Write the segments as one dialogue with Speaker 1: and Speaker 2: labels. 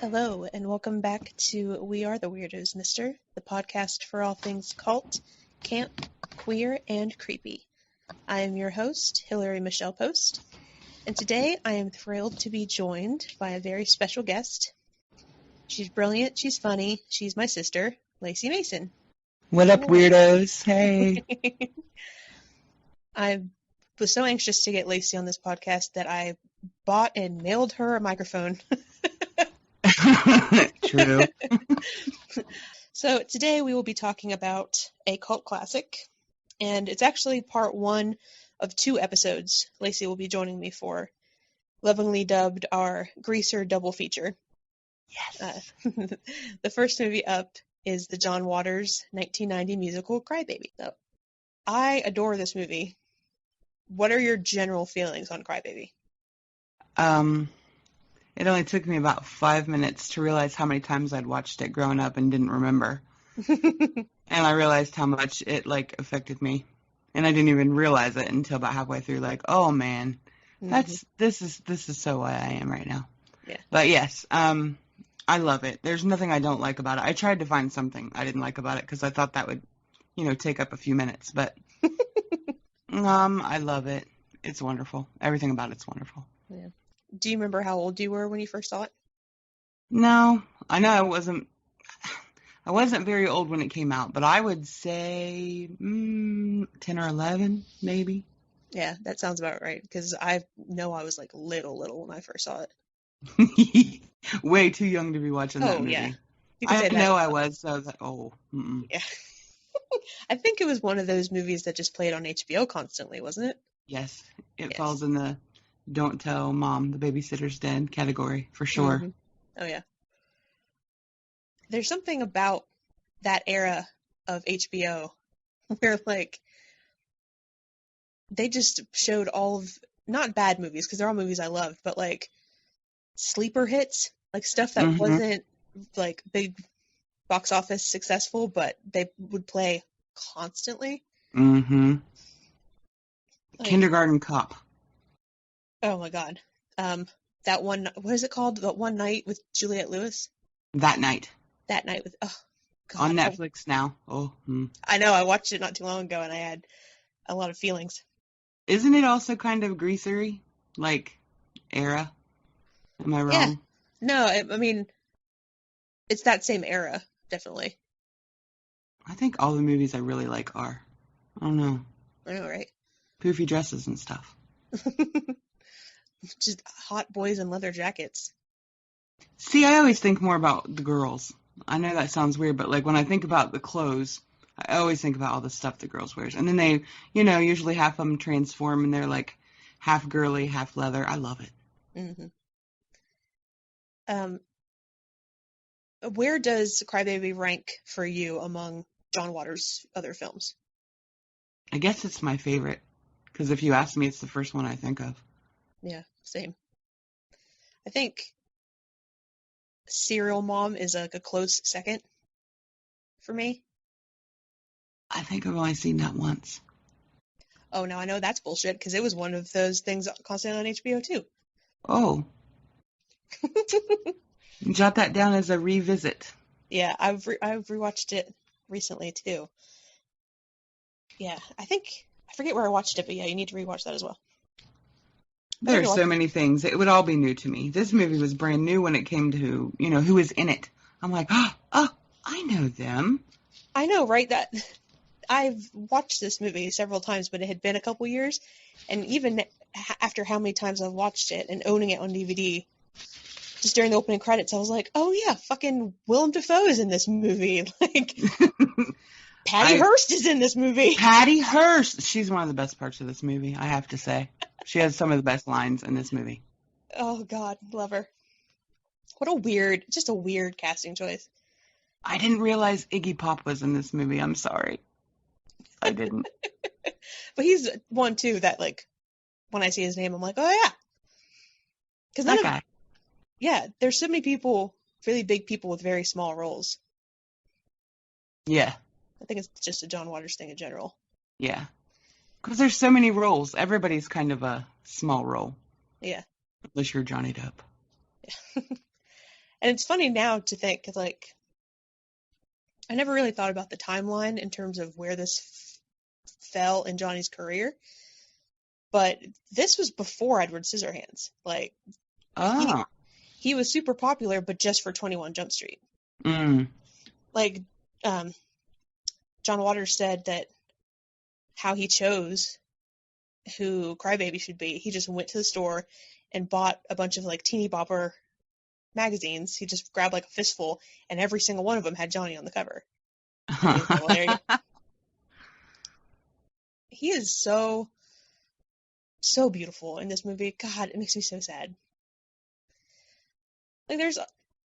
Speaker 1: Hello, and welcome back to We Are the Weirdos, Mister, the podcast for all things cult, camp, queer, and creepy. I am your host, Hillary Michelle Post, and today I am thrilled to be joined by a very special guest. She's brilliant, she's funny, she's my sister, Lacey Mason.
Speaker 2: What up, weirdos? Hey.
Speaker 1: I was so anxious to get Lacey on this podcast that I bought and mailed her a microphone.
Speaker 2: True.
Speaker 1: So today we will be talking about a cult classic, and it's actually part one of 2 episodes Lacey will be joining me for, lovingly dubbed our Greaser double feature.
Speaker 2: Yes.
Speaker 1: The first movie up is the John Waters 1990 musical Crybaby. So, I adore this movie. What are your general feelings on Crybaby?
Speaker 2: It only took me about 5 minutes to realize how many times I'd watched it growing up and didn't remember. And I realized how much it, affected me. And I didn't even realize it until about halfway through, oh man, this is so why I am right now.
Speaker 1: Yeah.
Speaker 2: But yes, I love it. There's nothing I don't like about it. I tried to find something I didn't like about it because I thought that would, take up a few minutes, but I love it. It's wonderful. Everything about it's wonderful.
Speaker 1: Yeah. Do you remember how old you were when you first saw it?
Speaker 2: No, I know I wasn't very old when it came out, but I would say 10 or 11, maybe.
Speaker 1: Yeah, that sounds about right, because I know I was little when I first saw
Speaker 2: it. Way too young to be watching that movie.
Speaker 1: Yeah.
Speaker 2: I know I was, so I was like, oh. Mm-mm.
Speaker 1: Yeah. I think it was one of those movies that just played on HBO constantly, wasn't it?
Speaker 2: Yes, it falls in the don't tell mom the babysitter's dead category, for sure.
Speaker 1: Mm-hmm. Oh, yeah. There's something about that era of HBO where, they just showed all of, not bad movies, because they're all movies I loved, but, sleeper hits, stuff that wasn't, big box office successful, but they would play constantly.
Speaker 2: Mm-hmm. Kindergarten Cop.
Speaker 1: Oh my God. That one, what is it called? The One Night with Juliette Lewis?
Speaker 2: That Night.
Speaker 1: That Night with, oh God.
Speaker 2: On Netflix now. Oh.
Speaker 1: I know, I watched it not too long ago and I had a lot of feelings.
Speaker 2: Isn't it also kind of greasery? Era? Am I wrong?
Speaker 1: Yeah. No, I mean, it's that same era, definitely.
Speaker 2: I think all the movies I really like are. I don't know.
Speaker 1: I know, right?
Speaker 2: Poofy dresses and stuff.
Speaker 1: Just hot boys in leather jackets.
Speaker 2: See, I always think more about the girls. I know that sounds weird, but when I think about the clothes, I always think about all the stuff the girls wears. And then they, usually half of them transform and they're half girly, half leather. I love it.
Speaker 1: Mm-hmm. Where does Crybaby rank for you among John Waters' other films?
Speaker 2: I guess it's my favorite, because if you ask me, it's the first one I think of.
Speaker 1: Yeah, same. I think Serial Mom is a close second for me.
Speaker 2: I think I've only seen that once.
Speaker 1: Oh, now I know that's bullshit, because it was one of those things constantly on HBO, too.
Speaker 2: Oh. Jot that down as a revisit.
Speaker 1: Yeah, I've rewatched it recently, too. Yeah, I forget where I watched it, but yeah, you need to rewatch that as well.
Speaker 2: There are so many things. It would all be new to me. This movie was brand new when it came to, who was in it. I'm like, oh, I know them.
Speaker 1: I know, right? That I've watched this movie several times, but it had been a couple years, and even after how many times I've watched it and owning it on DVD, just during the opening credits, I was like, oh yeah, fucking Willem Dafoe is in this movie. Patty Hearst is in this movie.
Speaker 2: Patty Hearst! She's one of the best parts of this movie, I have to say. She has some of the best lines in this movie.
Speaker 1: Oh God, love her. What a weird casting choice.
Speaker 2: I didn't realize Iggy Pop was in this movie. I'm sorry. I didn't.
Speaker 1: But he's one too that when I see his name, I'm like, oh yeah. Because
Speaker 2: that guy.
Speaker 1: Yeah, there's so many people, really big people with very small roles.
Speaker 2: Yeah.
Speaker 1: I think it's just a John Waters thing in general.
Speaker 2: Yeah. Because there's so many roles. Everybody's kind of a small role.
Speaker 1: Yeah.
Speaker 2: Unless you're Johnny Depp.
Speaker 1: Yeah. And it's funny now to think, 'cause, like, I never really thought about the timeline in terms of where this fell in Johnny's career, but this was before Edward Scissorhands. Like, he
Speaker 2: Oh.
Speaker 1: he was super popular, but just for 21 Jump Street.
Speaker 2: Mm.
Speaker 1: Like, John Waters said that how he chose who Crybaby should be, he just went to the store and bought a bunch of, like, teeny bopper magazines. He just grabbed, like, a fistful, and every single one of them had Johnny on the cover. And he's like, well, there you go. He is so beautiful in this movie. God, it makes me so sad. Like, there's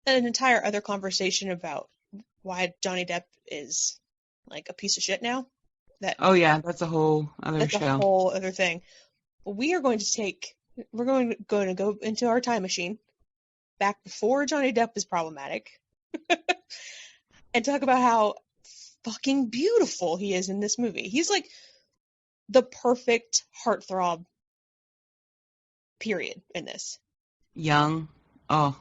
Speaker 1: an entire other conversation about why Johnny Depp is, like, a piece of shit now.
Speaker 2: Oh, yeah, that's a whole other
Speaker 1: That's a
Speaker 2: show.
Speaker 1: whole other thing. But we're going to go into our time machine back before Johnny Depp was problematic and talk about how fucking beautiful he is in this movie. He's like the perfect heartthrob, period, in this.
Speaker 2: Young. Oh.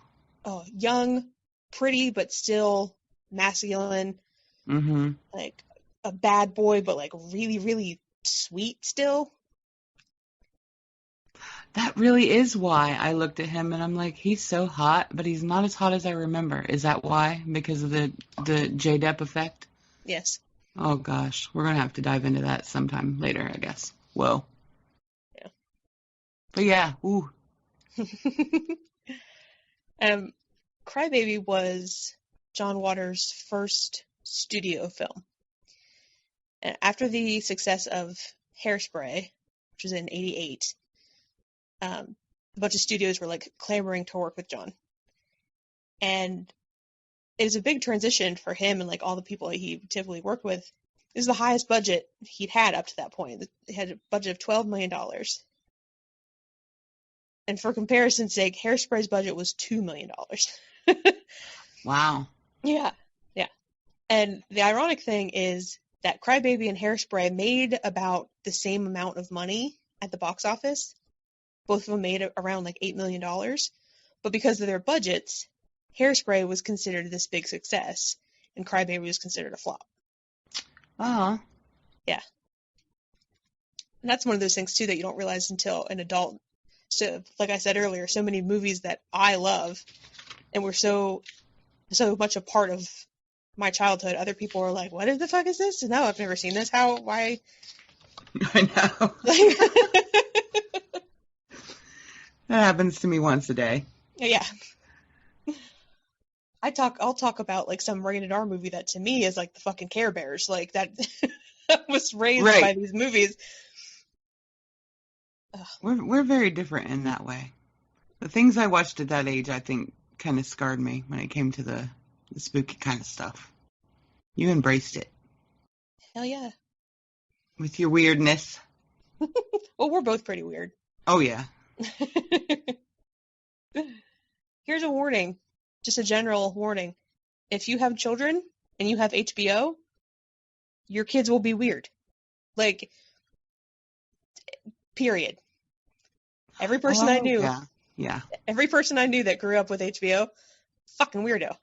Speaker 1: Oh, young, pretty, but still masculine.
Speaker 2: Mm-hmm.
Speaker 1: Like a bad boy, but like really, really sweet still.
Speaker 2: That really is why I looked at him and I'm like, he's so hot, but he's not as hot as I remember. Is that why? Because of the J Depp effect?
Speaker 1: Yes.
Speaker 2: Oh gosh, we're gonna have to dive into that sometime later, I guess. Whoa.
Speaker 1: Yeah.
Speaker 2: But yeah, ooh.
Speaker 1: Crybaby was John Waters' first studio film. And after the success of Hairspray, which was in '88, a bunch of studios were like clamoring to work with John. And it was a big transition for him and like all the people he typically worked with. This is the highest budget he'd had up to that point. He had a budget of $12 million. And for comparison's sake, Hairspray's budget was $2 million.
Speaker 2: Wow.
Speaker 1: Yeah. And the ironic thing is that Crybaby and Hairspray made about the same amount of money at the box office. Both of them made around like $8 million. But because of their budgets, Hairspray was considered this big success, and Crybaby was considered a flop.
Speaker 2: Oh.
Speaker 1: Yeah. And that's one of those things, too, that you don't realize until an adult. So, like I said earlier, so many movies that I love and were so much a part of my childhood, other people are like, what the fuck is this? No, I've never seen this. How? Why?
Speaker 2: I know. That happens to me once a day.
Speaker 1: Yeah. I'll talk about like some rated R movie that to me is like the fucking Care Bears. Like that was raised by these movies.
Speaker 2: We're very different in that way. The things I watched at that age, I think, kind of scarred me when it came to the spooky kind of stuff. You embraced it.
Speaker 1: Hell yeah.
Speaker 2: With your weirdness.
Speaker 1: Well, we're both pretty weird.
Speaker 2: Oh, yeah.
Speaker 1: Here's a warning. Just a general warning. If you have children and you have HBO, your kids will be weird. Like, period. Every person I knew.
Speaker 2: Yeah.
Speaker 1: Every person I knew that grew up with HBO, fucking weirdo.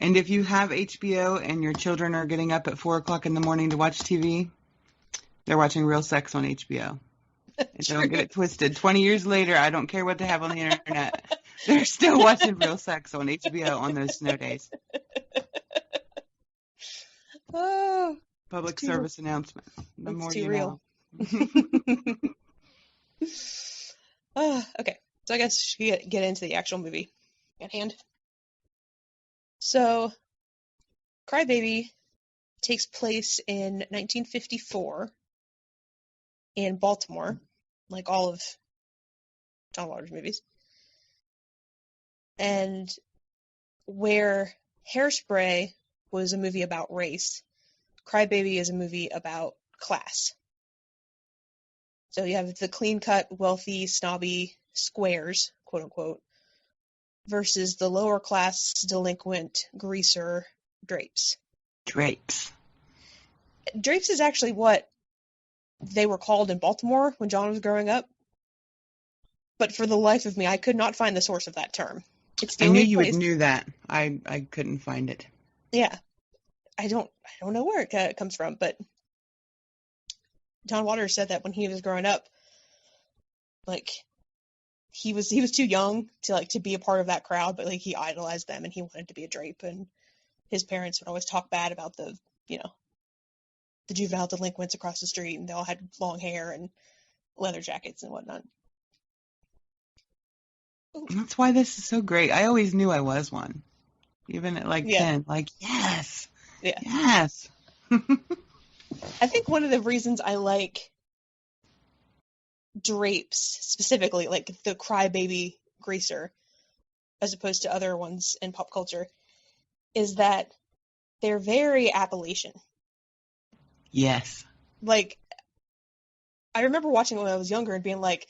Speaker 2: And if you have HBO and your children are getting up at 4 o'clock in the morning to watch TV, they're watching Real Sex on HBO. And don't get it twisted. 20 years later, I don't care what they have on the internet. They're still watching Real Sex on HBO on those snow days.
Speaker 1: Oh,
Speaker 2: Public service announcement. The more you know.
Speaker 1: Okay, so I guess we should get into the actual movie at hand. So, Crybaby takes place in 1954 in Baltimore, like all of John Waters' movies. And where Hairspray was a movie about race, Crybaby is a movie about class. So you have the clean-cut, wealthy, snobby squares, quote-unquote, versus the lower-class, delinquent, greaser drapes. Drapes is actually what they were called in Baltimore when John was growing up. But for the life of me, I could not find the source of that term. It's the
Speaker 2: I knew
Speaker 1: only
Speaker 2: you would
Speaker 1: place.
Speaker 2: knew that. I couldn't find it.
Speaker 1: Yeah, I don't know where it comes from, but John Waters said that when he was growing up, like he was too young to to be a part of that crowd, but like he idolized them and he wanted to be a Drape, and his parents would always talk bad about the juvenile delinquents across the street, and they all had long hair and leather jackets and whatnot.
Speaker 2: That's why this is so great. I always knew I was one, even at like
Speaker 1: Yeah,
Speaker 2: 10. Like, yes,
Speaker 1: yeah.
Speaker 2: yes.
Speaker 1: I think one of the reasons I like Drapes specifically, like the crybaby greaser, as opposed to other ones in pop culture, is that they're very Appalachian.
Speaker 2: Yes.
Speaker 1: Like, I remember watching it when I was younger and being like,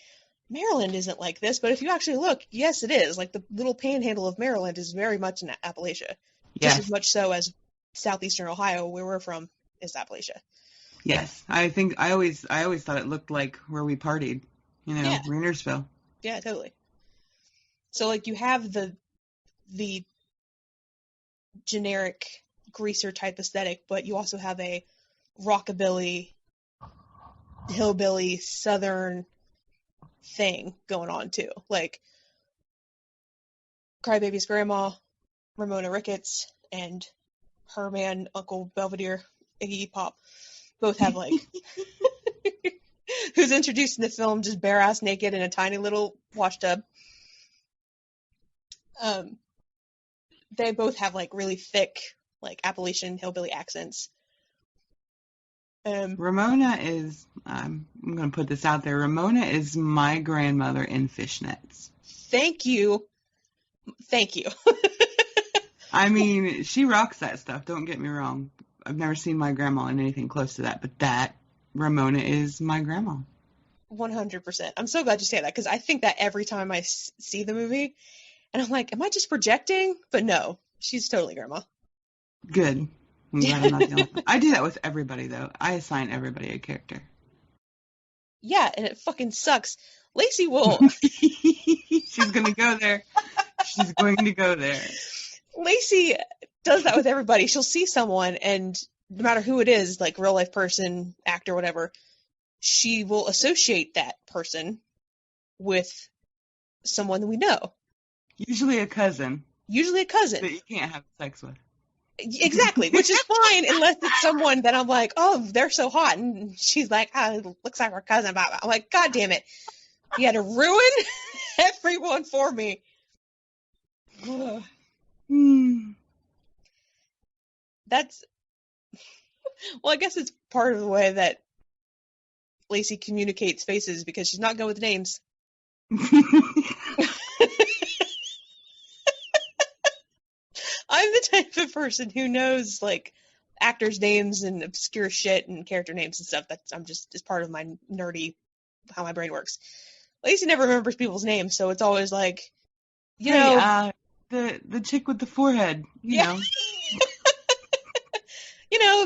Speaker 1: Maryland isn't like this, but if you actually look, yes, it is. Like, the little panhandle of Maryland is very much in Appalachia, just as
Speaker 2: Yes.
Speaker 1: much so as southeastern Ohio, where we're from, is Appalachia.
Speaker 2: Yes. I think I always thought it looked like where we partied,
Speaker 1: Yeah,
Speaker 2: Rainersville.
Speaker 1: yeah, totally. So, like, you have the generic greaser type aesthetic, but you also have a rockabilly, hillbilly, southern thing going on too. Like Crybaby's grandma, Ramona Ricketts, and her man, Uncle Belvedere, Iggy Pop, both have like who's introduced in the film just bare ass naked in a tiny little wash tub. They both have like really thick, like Appalachian hillbilly accents.
Speaker 2: Ramona is, I'm going to put this out there. Ramona is my grandmother in fishnets.
Speaker 1: Thank you. Thank you.
Speaker 2: I mean, she rocks that stuff. Don't get me wrong. I've never seen my grandma in anything close to that, but that Ramona is my grandma.
Speaker 1: 100%. I'm so glad you say that because I think that every time I see the movie, and I'm like, am I just projecting? But no, she's totally grandma.
Speaker 2: Good. I'm glad I'm not the only one. I do that with everybody, though. I assign everybody a character.
Speaker 1: Yeah, and it fucking sucks. Lacey will.
Speaker 2: She's going to go there. She's going to go there.
Speaker 1: Lacey does that with everybody. She'll see someone, and no matter who it is, like real life person, actor, whatever, she will associate that person with someone we know.
Speaker 2: Usually a cousin
Speaker 1: Usually a cousin.
Speaker 2: that you can't have sex with.
Speaker 1: Exactly, which is fine unless it's someone that I'm like, oh, they're so hot, and she's like, oh, it looks like our cousin. I'm like, God damn it, you had to ruin everyone for me. That's, well, I guess it's part of the way that Lacey communicates faces because she's not good with names. I'm the type of person who knows like actors' names and obscure shit and character names and stuff. It's part of my nerdy how my brain works. Lacey never remembers people's names, so it's always like,
Speaker 2: the chick with the forehead, know.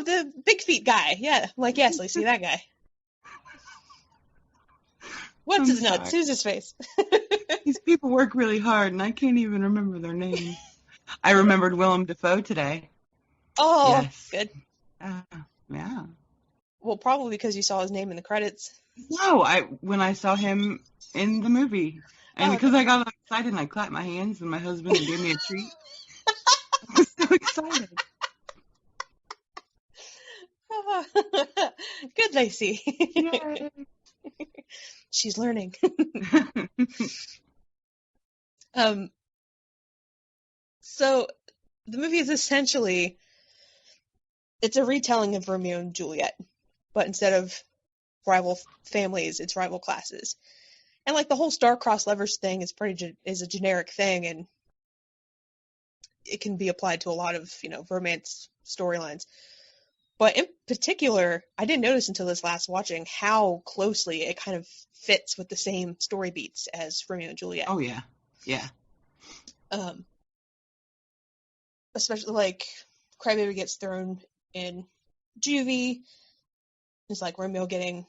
Speaker 1: The big feet guy. Yeah, I'm like, yes, Lacey, that guy. What's his nuts? Who's his face?
Speaker 2: These people work really hard, and I can't even remember their names. I remembered Willem Dafoe today.
Speaker 1: Oh,
Speaker 2: yes.
Speaker 1: Good.
Speaker 2: Yeah.
Speaker 1: Well, probably because you saw his name in the credits.
Speaker 2: No, when I saw him in the movie. And because I got excited and I clapped my hands and my husband gave me a treat. I was so excited.
Speaker 1: Good, Lacey.
Speaker 2: Yay.
Speaker 1: She's learning. So the movie is essentially, it's a retelling of Romeo and Juliet, but instead of rival families, it's rival classes. And like the whole star-crossed lovers thing is a generic thing, and it can be applied to a lot of, romance storylines. But in particular, I didn't notice until this last watching how closely it kind of fits with the same story beats as Romeo and Juliet.
Speaker 2: Oh, yeah. Yeah.
Speaker 1: Especially like Crybaby gets thrown in juvie. It's like Romeo getting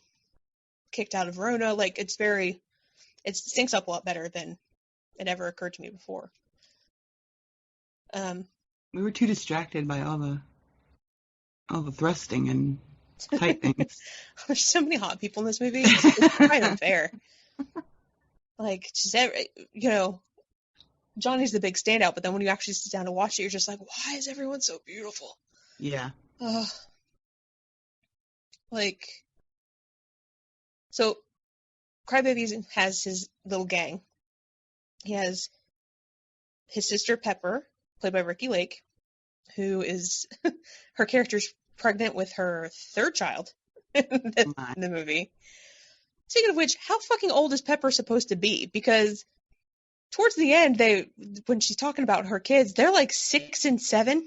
Speaker 1: kicked out of Verona. Like it syncs up a lot better than it ever occurred to me before.
Speaker 2: We were too distracted by all the thrusting and tight things.
Speaker 1: There's so many hot people in this movie. It's quite unfair. Like, just Johnny's the big standout, but then when you actually sit down to watch it, you're just like, why is everyone so beautiful?
Speaker 2: Yeah.
Speaker 1: So Crybaby has his little gang. He has his sister Pepper, played by Ricki Lake, who is her character's pregnant with her third child in the movie. Speaking of which, how fucking old is Pepper supposed to be? Because towards the end, when she's talking about her kids, they're like 6 and 7.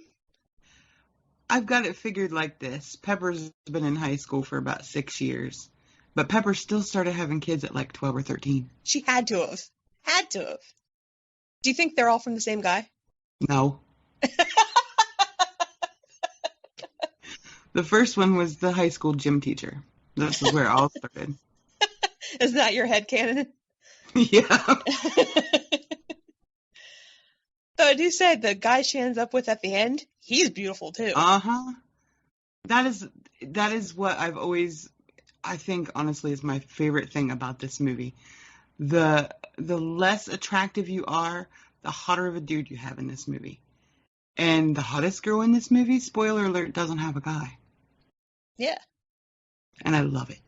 Speaker 2: I've got it figured like this. Pepper's been in high school for about 6 years, but Pepper still started having kids at like 12 or 13.
Speaker 1: She had to have. Had to have. Do you think they're all from the same guy?
Speaker 2: No. The first one was the high school gym teacher. This is where it all started.
Speaker 1: Is that your headcanon?
Speaker 2: Yeah.
Speaker 1: Though I do say the guy she ends up with at the end, he's beautiful too.
Speaker 2: Uh-huh. That is what I think honestly is my favorite thing about this movie. The less attractive you are, the hotter of a dude you have in this movie. And the hottest girl in this movie, spoiler alert, doesn't have a guy.
Speaker 1: Yeah.
Speaker 2: And I love it.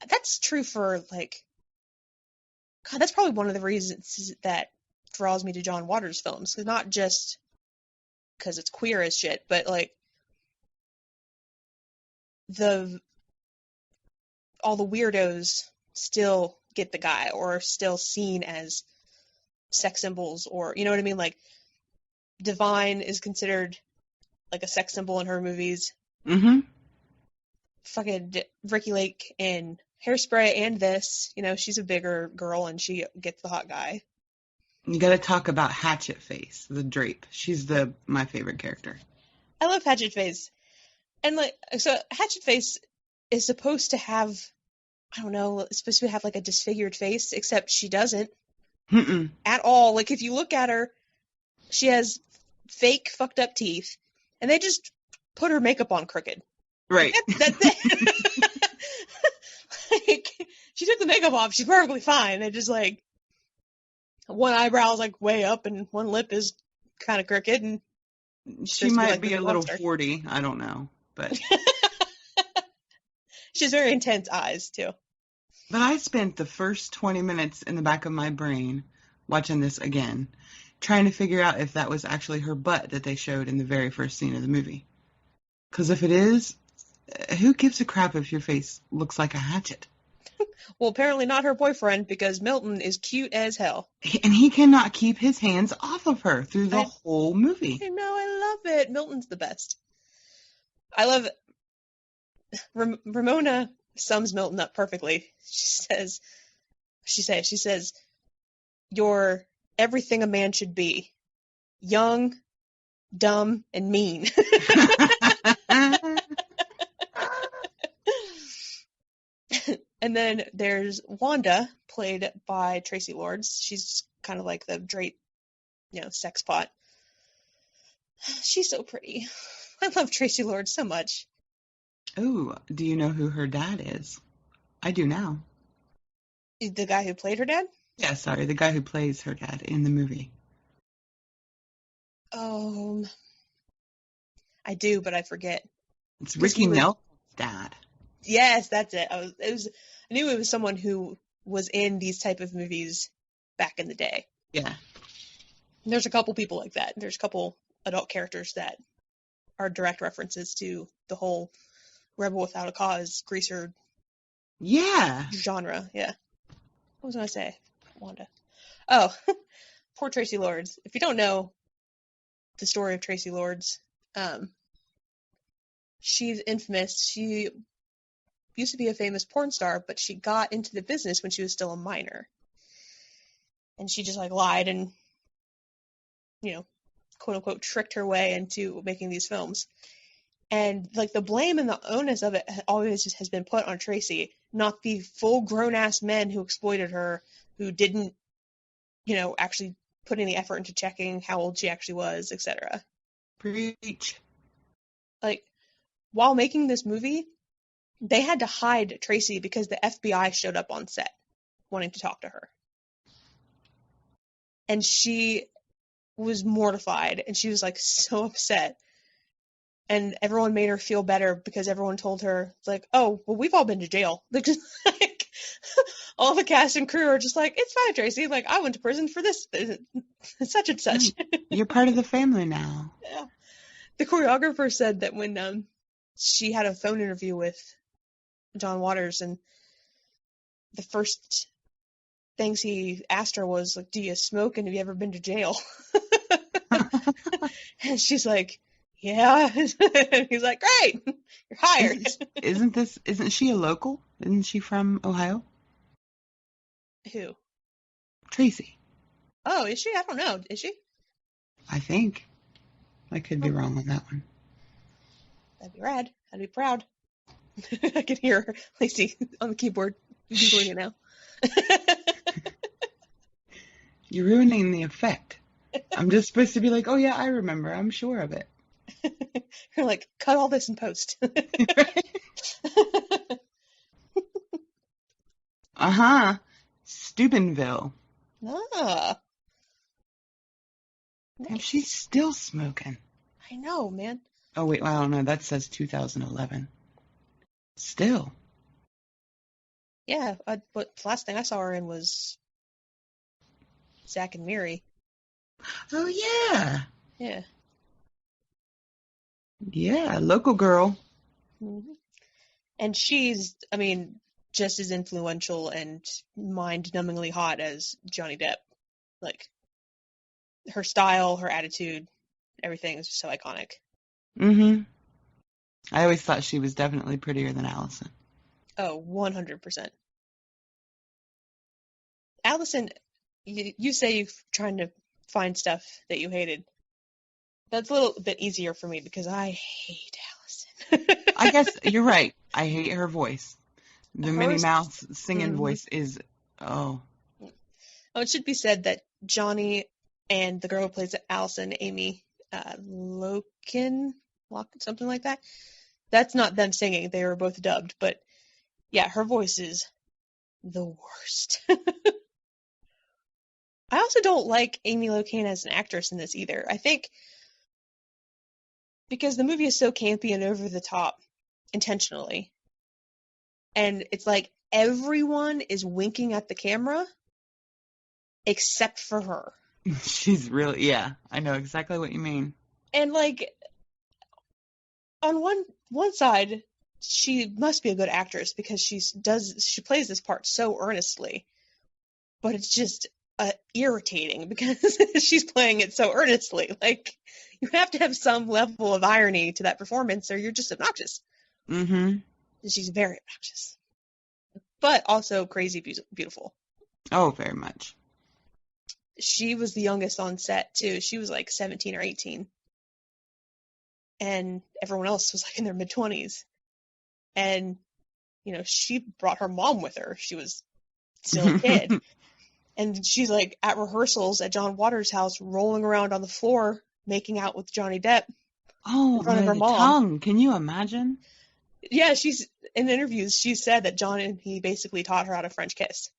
Speaker 1: That's true for, like, God, that's probably one of the reasons that draws me to John Waters films. Not just because it's queer as shit, but, like, all the weirdos still get the guy or are still seen as sex symbols, or, you know what I mean? Like, Divine is considered like a sex symbol in her movies.
Speaker 2: Mm-hmm.
Speaker 1: Fucking Ricki Lake in Hairspray and this, she's a bigger girl and she gets the hot guy.
Speaker 2: You got to talk about Hatchet Face, the Drape. She's my favorite character.
Speaker 1: I love Hatchet Face. And so Hatchet Face is supposed to have, I don't know, it's supposed to have like a disfigured face, except she doesn't.
Speaker 2: Mm-mm. At
Speaker 1: all. Like, if you look at her, she has fake fucked up teeth, and they just put her makeup on crooked.
Speaker 2: Right.
Speaker 1: That's it. Like, she took the makeup off, she's perfectly fine. They just, like, one eyebrow is, like, way up, and one lip is kind of crooked, and
Speaker 2: she might be a little 40, I don't know, but
Speaker 1: she has very intense eyes, too.
Speaker 2: But I spent the first 20 minutes in the back of my brain watching this again, trying to figure out if that was actually her butt that they showed in the very first scene of the movie. Because if it is, who gives a crap if your face looks like a hatchet?
Speaker 1: Well, apparently not her boyfriend, because Milton is cute as hell.
Speaker 2: And he cannot keep his hands off of her through the whole movie.
Speaker 1: I know, I love it. Milton's the best. I love Ramona sums Milton up perfectly. She says, "You're everything a man should be. Young, dumb, and mean." And then there's Wanda, played by Tracy Lords. She's kind of like the Drake, sex pot. She's so pretty. I love Tracy Lords so much.
Speaker 2: Oh, do you know who her dad is? I do now.
Speaker 1: The guy who played her dad?
Speaker 2: Yeah, sorry, the guy who plays her dad in the movie.
Speaker 1: I do, but I forget.
Speaker 2: It's Ricky Nelson's dad.
Speaker 1: Yes, that's it. I knew it was someone who was in these type of movies back in the day.
Speaker 2: Yeah.
Speaker 1: And there's a couple people like that. There's a couple adult characters that are direct references to the whole Rebel Without a Cause greaser genre. Yeah. What was I going to say? Wanda. Oh, poor Tracy Lords. If you don't know the story of Tracy Lords, she's infamous. She used to be a famous porn star, but she got into the business when she was still a minor. And she just lied and, quote unquote, tricked her way into making these films. And the blame and the onus of it always has been put on Tracy, not the full grown ass men who exploited her, who didn't, actually put any effort into checking how old she actually was, etc.
Speaker 2: Preach.
Speaker 1: Like, while making this movie, they had to hide Tracy because the FBI showed up on set wanting to talk to her. And she was mortified, and she was like so upset. And everyone made her feel better because everyone told her, like, oh, well, we've all been to jail. Like, all the cast and crew are just like, it's fine, Tracy. Like, I went to prison for this, such and such.
Speaker 2: You're part of the family now.
Speaker 1: Yeah. The choreographer said that when she had a phone interview with John Waters, and the first things he asked her was, like, do you smoke and have you ever been to jail? And she's like, yeah. And he's like, great, you're hired.
Speaker 2: Isn't she a local? Isn't she from Ohio?
Speaker 1: Who?
Speaker 2: Tracy.
Speaker 1: Oh, is she? I don't know. Is she?
Speaker 2: I think. I could be wrong on that one.
Speaker 1: That'd be rad. I'd be proud. I can hear Lacey on the keyboard Googling it now.
Speaker 2: You're ruining the effect. I'm just supposed to be like, oh yeah, I remember. I'm sure of it.
Speaker 1: You're like, cut all this in post.
Speaker 2: Uh-huh. Steubenville.
Speaker 1: Ah.
Speaker 2: And she's still smoking.
Speaker 1: I know, man.
Speaker 2: Oh, wait, well, I don't know. That says 2011. Still.
Speaker 1: Yeah, but the last thing I saw her in was Zack and Miri.
Speaker 2: Oh, yeah.
Speaker 1: Yeah.
Speaker 2: Yeah, local girl.
Speaker 1: Mm-hmm. And she's, I mean, just as influential and mind-numbingly hot as Johnny Depp. Like, her style, her attitude, everything is just so iconic.
Speaker 2: Mm-hmm. I always thought she was definitely prettier than Allison.
Speaker 1: Oh, 100%. Allison, you say you're trying to find stuff that you hated. That's a little bit easier for me because I hate Allison.
Speaker 2: I guess you're right. I hate her voice. The Minnie Mouse singing
Speaker 1: Mm-hmm.
Speaker 2: voice is, oh.
Speaker 1: Oh, it should be said that Johnny and the girl who plays Allison, Amy Loken, something like that. That's not them singing. They were both dubbed. But, yeah, her voice is the worst. I also don't like Amy Loken as an actress in this either. I think because the movie is so campy and over the top intentionally. And it's like everyone is winking at the camera except for her.
Speaker 2: She's really, yeah, I know exactly what you mean.
Speaker 1: And like on one side, she must be a good actress because she plays this part so earnestly. But it's just irritating because she's playing it so earnestly. Like, you have to have some level of irony to that performance or you're just obnoxious.
Speaker 2: Mm-hmm.
Speaker 1: And she's very obnoxious. But also crazy beautiful.
Speaker 2: Oh, very much.
Speaker 1: She was the youngest on set, too. She was like 17 or 18. And everyone else was like in their mid-20s. And, you know, she brought her mom with her. She was still a kid. And she's like at rehearsals at John Waters' house, rolling around on the floor, making out with Johnny Depp.
Speaker 2: Oh,
Speaker 1: in front of
Speaker 2: no,
Speaker 1: her
Speaker 2: the
Speaker 1: mom.
Speaker 2: tongue. Can you imagine?
Speaker 1: Yeah, she's in interviews. She said that John and he basically taught her how to French kiss.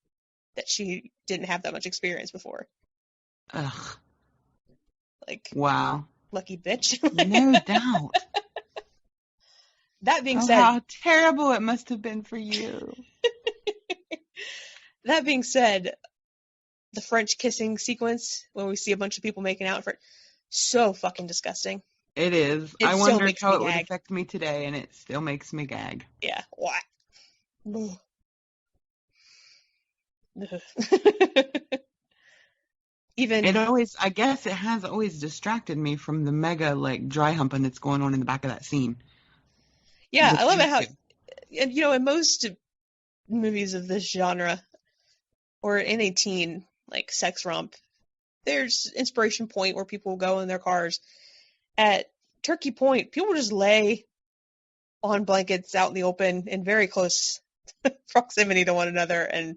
Speaker 1: That she didn't have that much experience before.
Speaker 2: Ugh.
Speaker 1: Like,
Speaker 2: wow.
Speaker 1: Lucky bitch.
Speaker 2: No doubt.
Speaker 1: That being
Speaker 2: Oh,
Speaker 1: said,
Speaker 2: how terrible it must have been for you.
Speaker 1: that being said, the French kissing sequence when we see a bunch of people making out for it, so fucking disgusting.
Speaker 2: It is.
Speaker 1: It
Speaker 2: I
Speaker 1: so
Speaker 2: wondered
Speaker 1: makes
Speaker 2: how
Speaker 1: me
Speaker 2: it would
Speaker 1: gag.
Speaker 2: affect me today, and it still makes me gag.
Speaker 1: Yeah. What? Even
Speaker 2: It always, I guess it has always distracted me from the mega, like, dry humping that's going on in the back of that scene.
Speaker 1: yeah,
Speaker 2: With
Speaker 1: I love
Speaker 2: you
Speaker 1: it how,
Speaker 2: two.
Speaker 1: and you know, in most movies of this genre, or in a teen like sex romp, there's inspiration point where people go in their cars. At Turkey Point, people just lay on blankets out in the open in very close proximity to one another and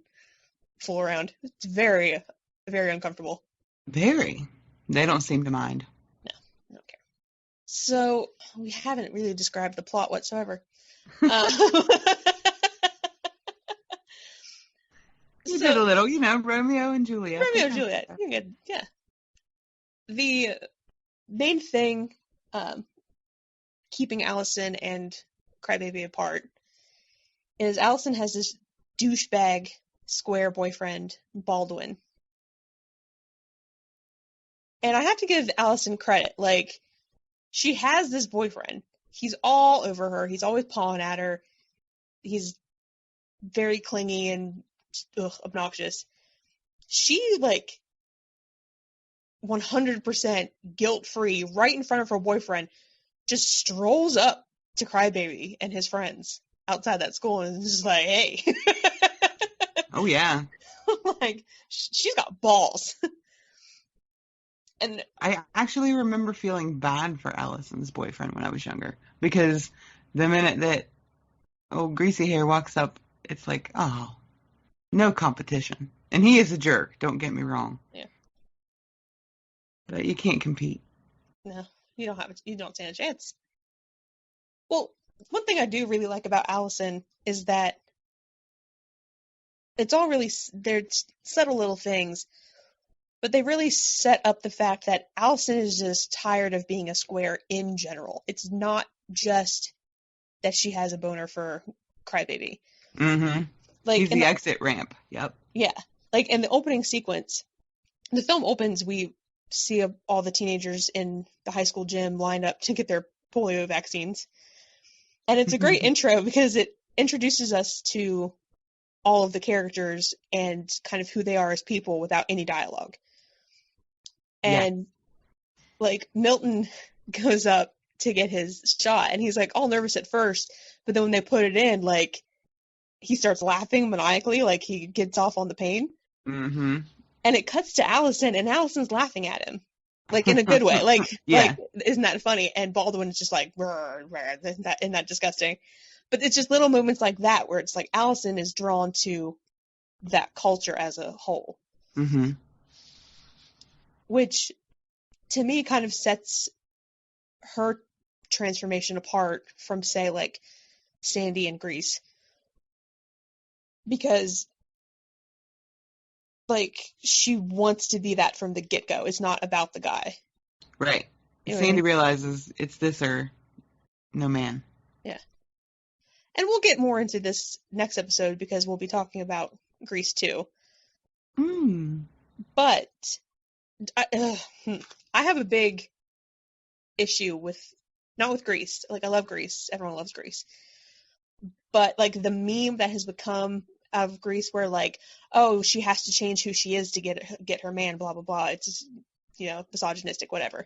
Speaker 1: fool around. It's very, very uncomfortable.
Speaker 2: Very. They don't seem to mind.
Speaker 1: No, I don't care. So we haven't really described the plot whatsoever.
Speaker 2: You did
Speaker 1: So
Speaker 2: a little, Romeo and Juliet.
Speaker 1: Romeo
Speaker 2: That
Speaker 1: and
Speaker 2: kind of
Speaker 1: Juliet,
Speaker 2: stuff.
Speaker 1: you're good. Yeah. The main thing keeping Allison and Crybaby apart is Allison has this douchebag square boyfriend, Baldwin. And I have to give Allison credit. Like, she has this boyfriend. He's all over her. He's always pawing at her. He's very clingy and obnoxious. She, like, 100% guilt-free, right in front of her boyfriend, just strolls up to Crybaby and his friends outside that school and is just like, hey.
Speaker 2: Oh, yeah.
Speaker 1: Like, she's got balls. And
Speaker 2: I actually remember feeling bad for Allison's boyfriend when I was younger, because the minute that Greasy Hair walks up, it's like, oh, no competition. And he is a jerk, don't get me wrong.
Speaker 1: yeah,
Speaker 2: But you can't compete.
Speaker 1: no, you don't stand a chance. Well, one thing I do really like about Allison is that it's all really, they're subtle little things, but they really set up the fact that Allison is just tired of being a square in general. It's not just that she has a boner for Crybaby.
Speaker 2: Mm-hmm.
Speaker 1: Like,
Speaker 2: He's the exit ramp. Yep.
Speaker 1: yeah, like in the opening sequence, the film opens, we see all the teenagers in the high school gym lined up to get their polio vaccines. And it's a great intro because it introduces us to all of the characters and kind of who they are as people without any dialogue. And like Milton goes up to get his shot and he's like all nervous at first, but then when they put it in, like he starts laughing maniacally, like he gets off on the pain.
Speaker 2: Mm-hmm.
Speaker 1: And it cuts to Allison and Allison's laughing at him. Like in a good way. Like isn't that funny? And Baldwin is just like, isn't that disgusting? But it's just little moments like that where it's like Allison is drawn to that culture as a whole.
Speaker 2: Mm-hmm.
Speaker 1: Which to me kind of sets her transformation apart from, say, like Sandy and Grease. Because like she wants to be that from the get-go. It's not about the guy.
Speaker 2: Right.
Speaker 1: You know
Speaker 2: Sandy
Speaker 1: what I mean?
Speaker 2: realizes it's this or no man.
Speaker 1: Yeah. And we'll get more into this next episode because we'll be talking about Grease too. But I have a big issue with, not with Grease. Like, I love Grease. Everyone loves Grease. But like the meme that has become of Grease where like, oh, she has to change who she is to get her man, blah, blah, blah. It's just, misogynistic, whatever.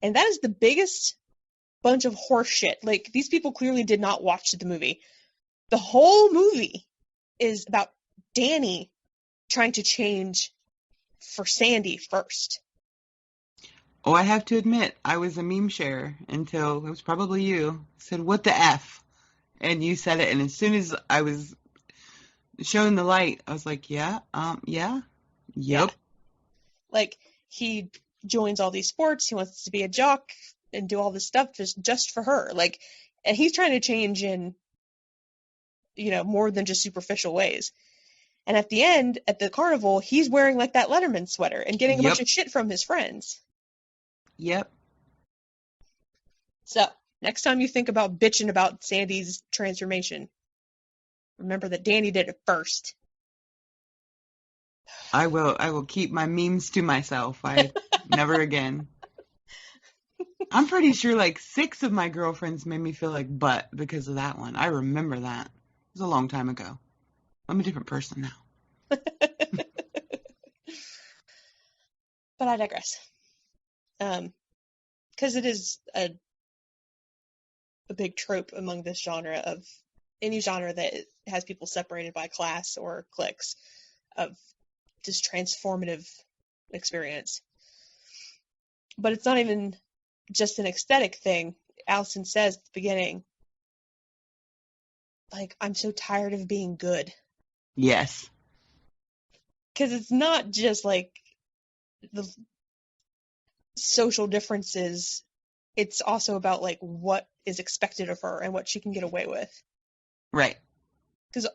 Speaker 1: And that is the biggest bunch of horse shit. Like, these people clearly did not watch the movie. The whole movie is about Danny trying to change for Sandy first.
Speaker 2: Oh, I have to admit, I was a meme sharer until it was probably you said, "What the F?" And you said it, and as soon as I was shown the light, I was like, yep.
Speaker 1: Like, he joins all these sports. He wants to be a jock and do all this stuff just for her. Like, and he's trying to change in, more than just superficial ways. And at the end, at the carnival, he's wearing like that Letterman sweater and getting a bunch of shit from his friends.
Speaker 2: Yep.
Speaker 1: So, next time you think about bitching about Sandy's transformation, remember that Danny did it first.
Speaker 2: I will keep my memes to myself. Never again. I'm pretty sure like 6 of my girlfriends made me feel like butt because of that one. I remember that. It was a long time ago. I'm a different person now.
Speaker 1: But I digress. Because it is a big trope among this genre of any genre that has people separated by class or cliques of just transformative experience. But it's not even just an aesthetic thing. Allison says at the beginning, like, I'm so tired of being good.
Speaker 2: Yes.
Speaker 1: Because it's not just like the social differences, it's also about like what is expected of her and what she can get away with.
Speaker 2: Right.
Speaker 1: Because,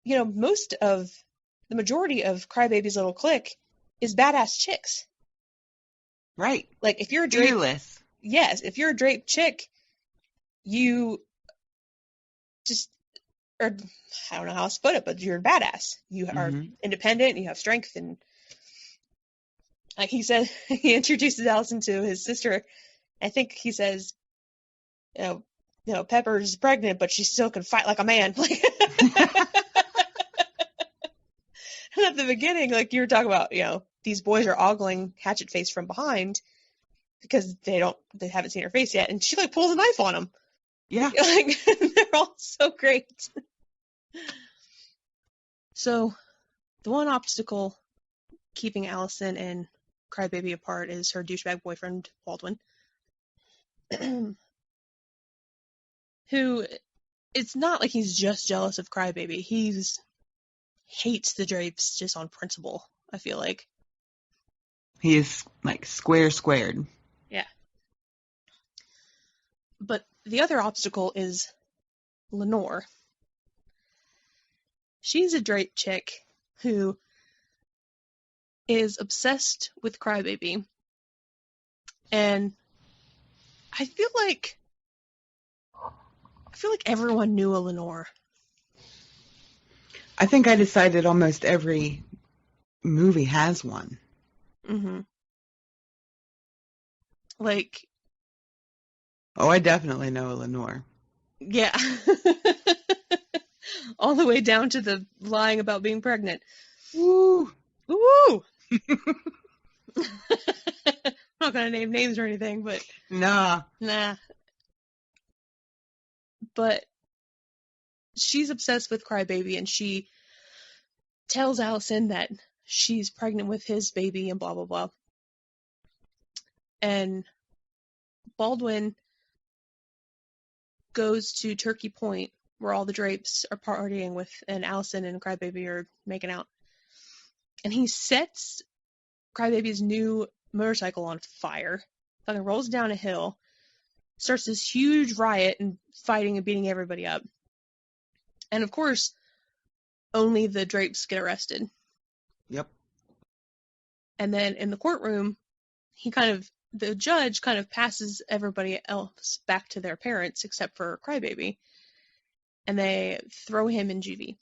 Speaker 1: the majority of Crybaby's little clique is badass chicks.
Speaker 2: Right.
Speaker 1: Like, if you're a Drake,
Speaker 2: Fearless.
Speaker 1: yes, if you're a Drake chick, you just, or I don't know how else to put it, but you're a badass. You are independent, you have strength, and like he said, he introduces Allison to his sister. I think he says, Pepper's pregnant, but she still can fight like a man. Like, and at the beginning, like you were talking about, these boys are ogling Hatchet Face from behind because they haven't seen her face yet, and she like pulls a knife on him.
Speaker 2: Yeah.
Speaker 1: Like, they're all so great. So, the one obstacle keeping Allison and Crybaby apart is her douchebag boyfriend, Baldwin. Who, it's not like he's just jealous of Crybaby. He hates the Drapes just on principle, I feel like.
Speaker 2: He is like squared.
Speaker 1: Yeah. But the other obstacle is Lenore. She's a Drape chick who is obsessed with Crybaby. And I feel like everyone knew a Lenore.
Speaker 2: I think I decided almost every movie has one.
Speaker 1: Mm-hmm. Like,
Speaker 2: oh, I definitely know a Lenore.
Speaker 1: Yeah. All the way down to the lying about being pregnant.
Speaker 2: Woo!
Speaker 1: Woo! I'm not going to name names or anything, but...
Speaker 2: Nah.
Speaker 1: But she's obsessed with Crybaby, and she tells Allison that she's pregnant with his baby and blah, blah, blah. And Baldwin goes to Turkey Point, where all the Drapes are partying with, and Allison and Crybaby are making out. And he sets Crybaby's new motorcycle on fire, fucking rolls down a hill, starts this huge riot and fighting and beating everybody up. And of course, only the Drapes get arrested.
Speaker 2: Yep.
Speaker 1: And then in the courtroom, the judge kind of passes everybody else back to their parents except for Crybaby. And they throw him in juvie.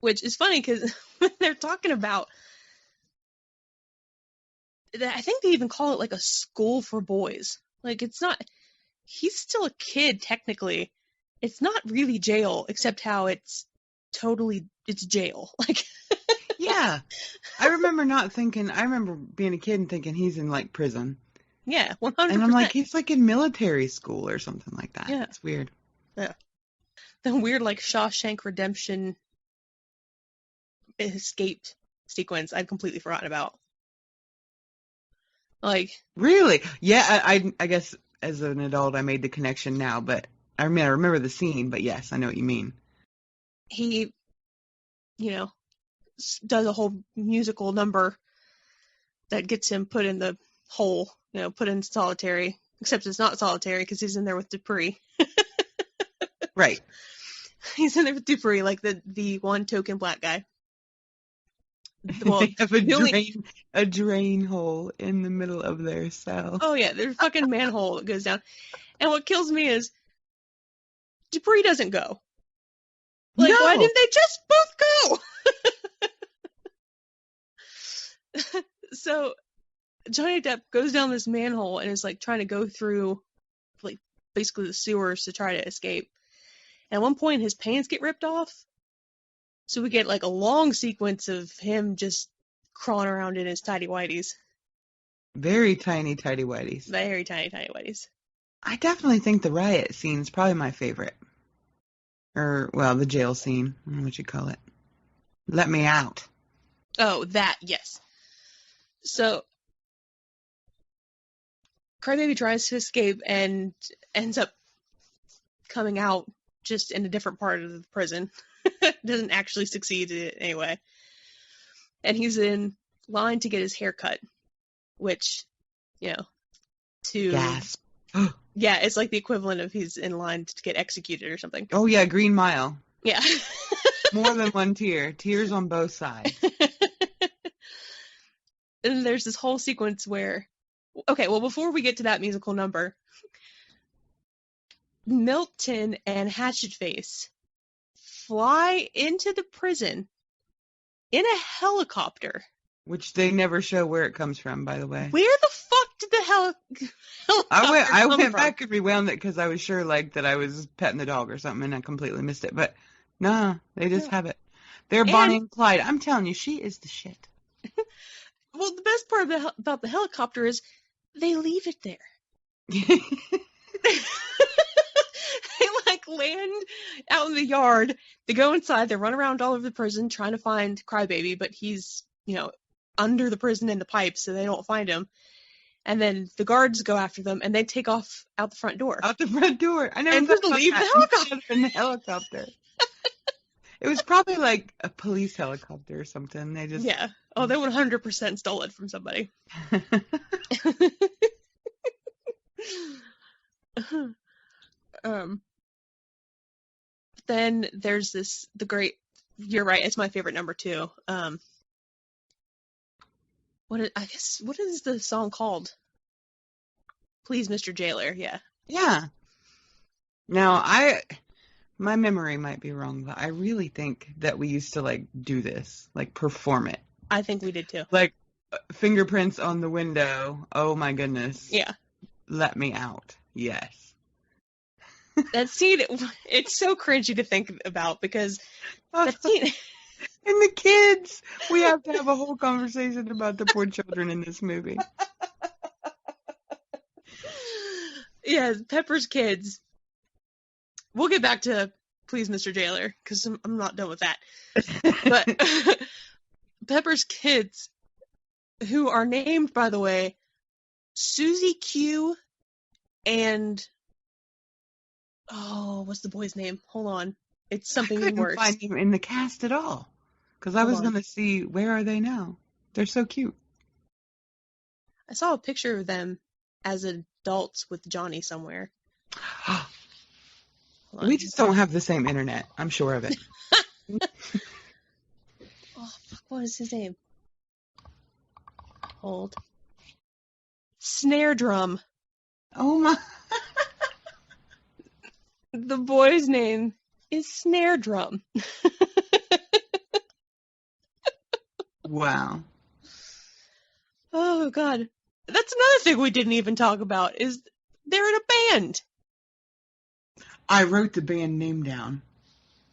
Speaker 1: Which is funny because when they're talking about, I think they even call it like a school for boys. Like, it's not, he's still a kid technically. It's not really jail, except how it's jail. Like,
Speaker 2: yeah. I remember being a kid and thinking he's in like prison.
Speaker 1: Yeah, 100%.
Speaker 2: And I'm like, he's like in military school or something like that.
Speaker 1: Yeah.
Speaker 2: It's weird.
Speaker 1: Yeah. The weird like Shawshank Redemption escaped sequence I'd completely forgotten about. Like,
Speaker 2: really? Yeah, I guess as an adult I made the connection now, but I remember the scene, but yes, I know what you mean.
Speaker 1: He, does a whole musical number that gets him put in the hole, put in solitary, except it's not solitary because he's in there with Dupree.
Speaker 2: Right.
Speaker 1: He's in there with Dupree, like the one token black guy. Well,
Speaker 2: they have a drain hole in the middle of their cell.
Speaker 1: Oh yeah, there's a fucking manhole that goes down. And what kills me is Dupree doesn't go. Like, no. Why didn't they just both go? So Johnny Depp goes down this manhole and is like trying to go through like basically the sewers to try to escape. And at one point his pants get ripped off. So we get like a long sequence of him just crawling around in his tidy whities.
Speaker 2: Very tiny tidy whities.
Speaker 1: Very tiny tidy whities.
Speaker 2: I definitely think the riot scene is probably my favorite. Or, well, the jail scene. I don't know what you call it. Let me out.
Speaker 1: Oh, that, yes. So, Crybaby tries to escape and ends up coming out just in a different part of the prison. Doesn't actually succeed in it anyway. And he's in line to get his hair cut, which, to...
Speaker 2: Gasp.
Speaker 1: Yeah, it's like the equivalent of he's in line to get executed or something.
Speaker 2: Oh, yeah, Green Mile.
Speaker 1: Yeah.
Speaker 2: More than one tear. Tears on both sides.
Speaker 1: And there's this whole sequence where... Okay, well, before we get to that musical number, Milton and Hatchetface fly into the prison in a helicopter.
Speaker 2: Which they never show where it comes from, by the way.
Speaker 1: Where the fuck did the helicopter
Speaker 2: I went
Speaker 1: come
Speaker 2: back and rewound it because I was sure that I was petting the dog or something and I completely missed it. But no, they just have it. They're Bonnie and Clyde. I'm telling you, she is the shit.
Speaker 1: Well, the best part about the helicopter is they leave it there. They land out in the yard. They go inside. They run around all over the prison trying to find Crybaby, but he's, under the prison in the pipes, so they don't find him. And then the guards go after them, and they take off out the front door.
Speaker 2: Out the front door. I never
Speaker 1: just leave the helicopter.
Speaker 2: In the helicopter. It was probably like a police helicopter or something. They just...
Speaker 1: Yeah. Oh, they 100% stole it from somebody. Then there's the great... You're right. It's my favorite number too. What is the song called? Please, Mr. Jailer. Yeah.
Speaker 2: Yeah. Now, my memory might be wrong, but I really think that we used to do this, perform it.
Speaker 1: I think we did too.
Speaker 2: Fingerprints on the window. Oh my goodness.
Speaker 1: Yeah.
Speaker 2: Let me out. Yes.
Speaker 1: That scene, it's so cringy to think about because that scene...
Speaker 2: And the kids. We have to have a whole conversation about the poor children in this movie.
Speaker 1: Yeah, Pepper's kids. We'll get back to Please, Mr. Jailer, because I'm not done with that. But Pepper's kids, who are named, by the way, Susie Q and... Oh, what's the boy's name? Hold on. It's something worse. I couldn't
Speaker 2: find him in the cast at all. Because I was going to see, where are they now? They're so cute.
Speaker 1: I saw a picture of them as adults with Johnny somewhere.
Speaker 2: We just don't have the same internet. I'm sure of it.
Speaker 1: Oh, fuck, what is his name? Hold. Snare Drum.
Speaker 2: Oh, my.
Speaker 1: The boy's name is Snare Drum.
Speaker 2: Wow.
Speaker 1: Oh, God. That's another thing we didn't even talk about, is they're in a band.
Speaker 2: I wrote the band name down.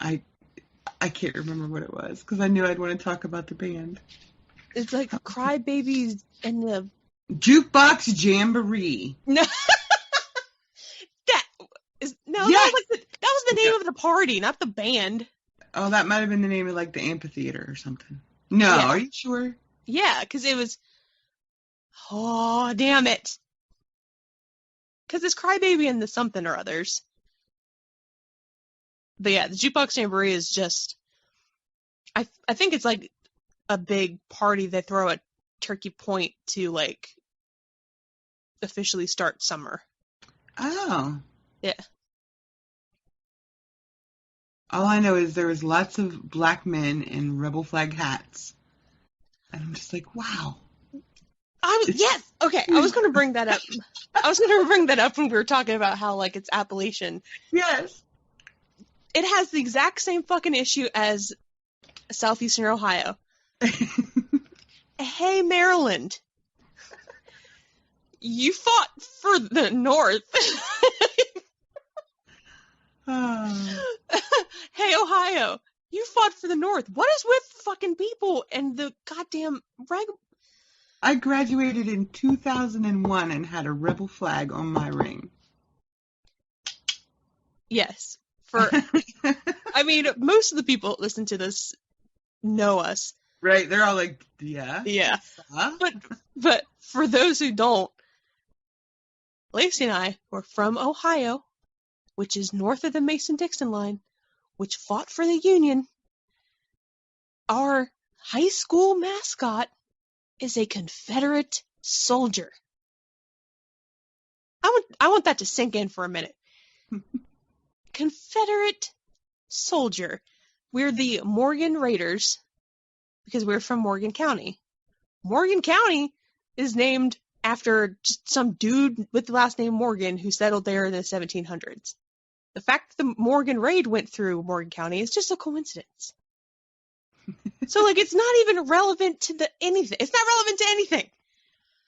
Speaker 2: I can't remember what it was, because I knew I'd want to talk about the band.
Speaker 1: It's like Crybabies and the...
Speaker 2: Jukebox Jamboree.
Speaker 1: No.
Speaker 2: Yes!
Speaker 1: That was the name of the party, not the band.
Speaker 2: Oh, that might have been the name of the amphitheater or something. No, yeah. Are you sure?
Speaker 1: Yeah, because it was... Oh, damn it. Because it's Crybaby and the something or others. But yeah, the Jukebox Jamboree is just... I think it's like a big party they throw at Turkey Point to, officially start summer.
Speaker 2: Oh.
Speaker 1: Yeah.
Speaker 2: All I know is there was lots of black men in rebel flag hats. And I'm just like, wow.
Speaker 1: Yes! Okay, I was going to bring that up. I was going to bring that up when we were talking about how, it's Appalachian.
Speaker 2: Yes.
Speaker 1: It has the exact same fucking issue as Southeastern Ohio. Hey, Maryland. You fought for the North. Hey, Ohio. You fought for the North. What is with fucking people and the goddamn
Speaker 2: I graduated in 2001 and had a rebel flag on my ring.
Speaker 1: Yes. I mean, most of the people that listen to this know us.
Speaker 2: Right. They're all like, yeah.
Speaker 1: Yeah. Huh? But for those who don't, Lacey and I were from Ohio, which is north of the Mason-Dixon line, which fought for the Union. Our high school mascot is a Confederate soldier. I want that to sink in for a minute. Confederate soldier. We're the Morgan Raiders because we're from Morgan County. Morgan County is named after just some dude with the last name Morgan who settled there in the 1700s. The fact that the Morgan Raid went through Morgan County is just a coincidence. So, like, it's not even relevant to anything. It's not relevant to anything.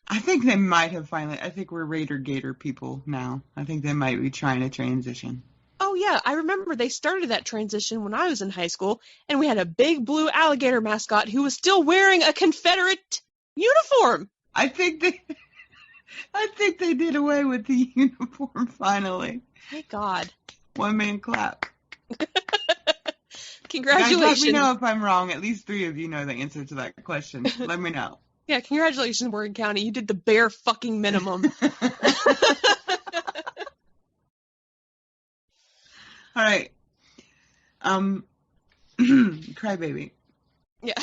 Speaker 2: I think they might have finally. I think we're Raider Gator people now. I think they might be trying to transition.
Speaker 1: Oh, yeah. I remember they started that transition when I was in high school, and we had a big blue alligator mascot who was still wearing a Confederate uniform.
Speaker 2: I think they did away with the uniform finally.
Speaker 1: Thank God.
Speaker 2: One man clap.
Speaker 1: Congratulations.
Speaker 2: Guys, let me know if I'm wrong. At least 3 of you know the answer to that question. Let me know.
Speaker 1: Yeah, congratulations, Morgan County. You did the bare fucking minimum.
Speaker 2: All right. Crybaby.
Speaker 1: Yeah.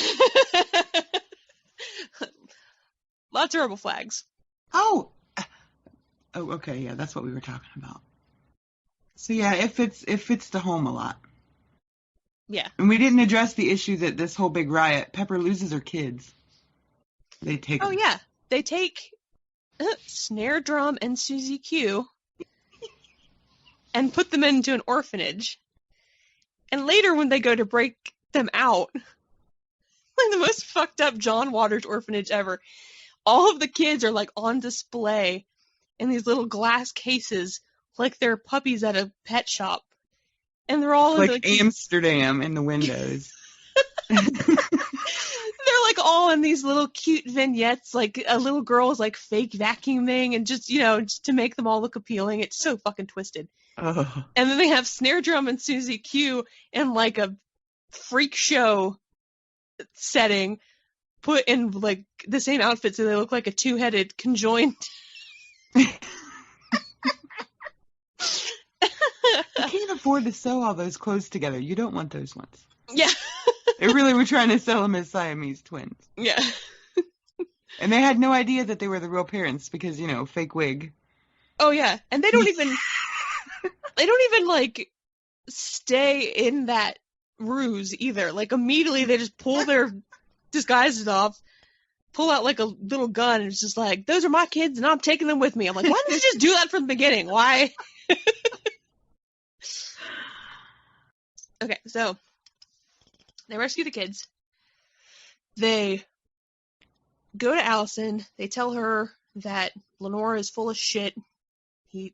Speaker 1: Lots of rebel flags.
Speaker 2: Oh, okay. Yeah, that's what we were talking about. So yeah, it fits the home a lot.
Speaker 1: Yeah.
Speaker 2: And we didn't address the issue that this whole big riot, Pepper loses her kids. They take them.
Speaker 1: Yeah. They take Snare Drum and Susie Q and put them into an orphanage. And later when they go to break them out, like the most fucked up John Waters orphanage ever, all of the kids are like on display in these little glass cases like they're puppies at a pet shop. And they're all
Speaker 2: like Amsterdam in the windows.
Speaker 1: They're like all in these little cute vignettes, like a little girl is like fake vacuuming and just to make them all look appealing. It's so fucking twisted.
Speaker 2: Oh.
Speaker 1: And then they have Snare Drum and Susie Q in like a freak show setting, put in like the same outfit so they look like a two-headed conjoined.
Speaker 2: You can't afford to sew all those clothes together. You don't want those ones.
Speaker 1: Yeah.
Speaker 2: They really were trying to sell them as Siamese twins.
Speaker 1: Yeah.
Speaker 2: And they had no idea that they were the real parents because, fake wig.
Speaker 1: Oh, yeah. And they don't even like stay in that ruse either. Like immediately they just pull their disguises off, pull out like a little gun, and it's just like, those are my kids and I'm taking them with me. I'm like, why didn't you just do that from the beginning? Why? Okay, so they rescue the kids. They go to Allison. They tell her that Lenore is full of shit. He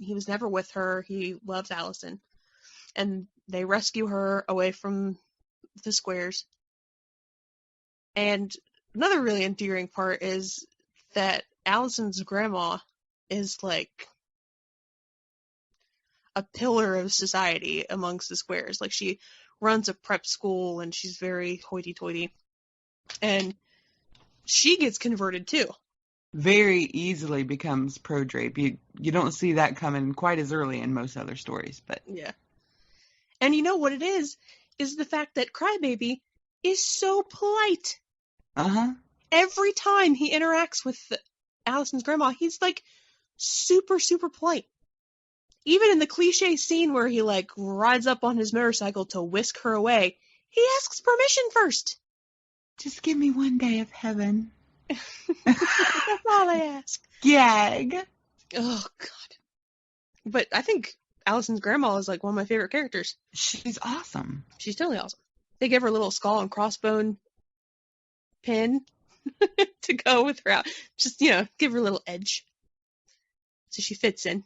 Speaker 1: was never with her. He loves Allison. And they rescue her away from the squares. And another really endearing part is that Allison's grandma is like a pillar of society amongst the squares. Like she runs a prep school and she's very hoity-toity. And she gets converted too.
Speaker 2: Very easily becomes pro-drape. You don't see that coming quite as early in most other stories, but
Speaker 1: yeah. And you know what it is the fact that Crybaby is so polite.
Speaker 2: Uh-huh.
Speaker 1: Every time he interacts with Allison's grandma, he's like super, super polite. Even in the cliche scene where he like rides up on his motorcycle to whisk her away, he asks permission first.
Speaker 2: Just give me one day of heaven.
Speaker 1: That's all I ask.
Speaker 2: Gag.
Speaker 1: Oh, God. But I think Allison's grandma is like one of my favorite characters.
Speaker 2: She's awesome.
Speaker 1: She's totally awesome. They give her a little skull and crossbone pin to go with her out. Just, give her a little edge so she fits in.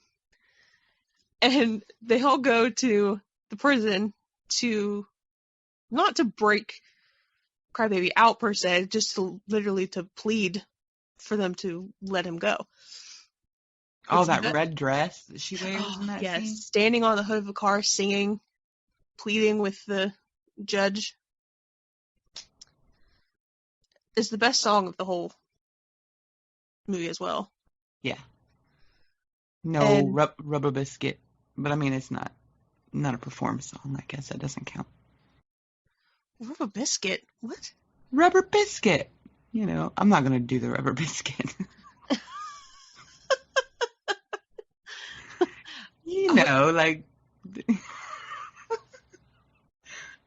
Speaker 1: And they all go to the prison not to break Crybaby out per se, just literally to plead for them to let him go.
Speaker 2: Oh, that red dress that she wears in that scene?
Speaker 1: Yes, standing on the hood of a car singing, pleading with the judge. It's the best song of the whole movie as well.
Speaker 2: Yeah. No Rubber Biscuit. But I mean, it's not a performed song. I guess that doesn't count.
Speaker 1: Rubber Biscuit? What?
Speaker 2: Rubber Biscuit. You know, I'm not going to do the rubber biscuit. You know, like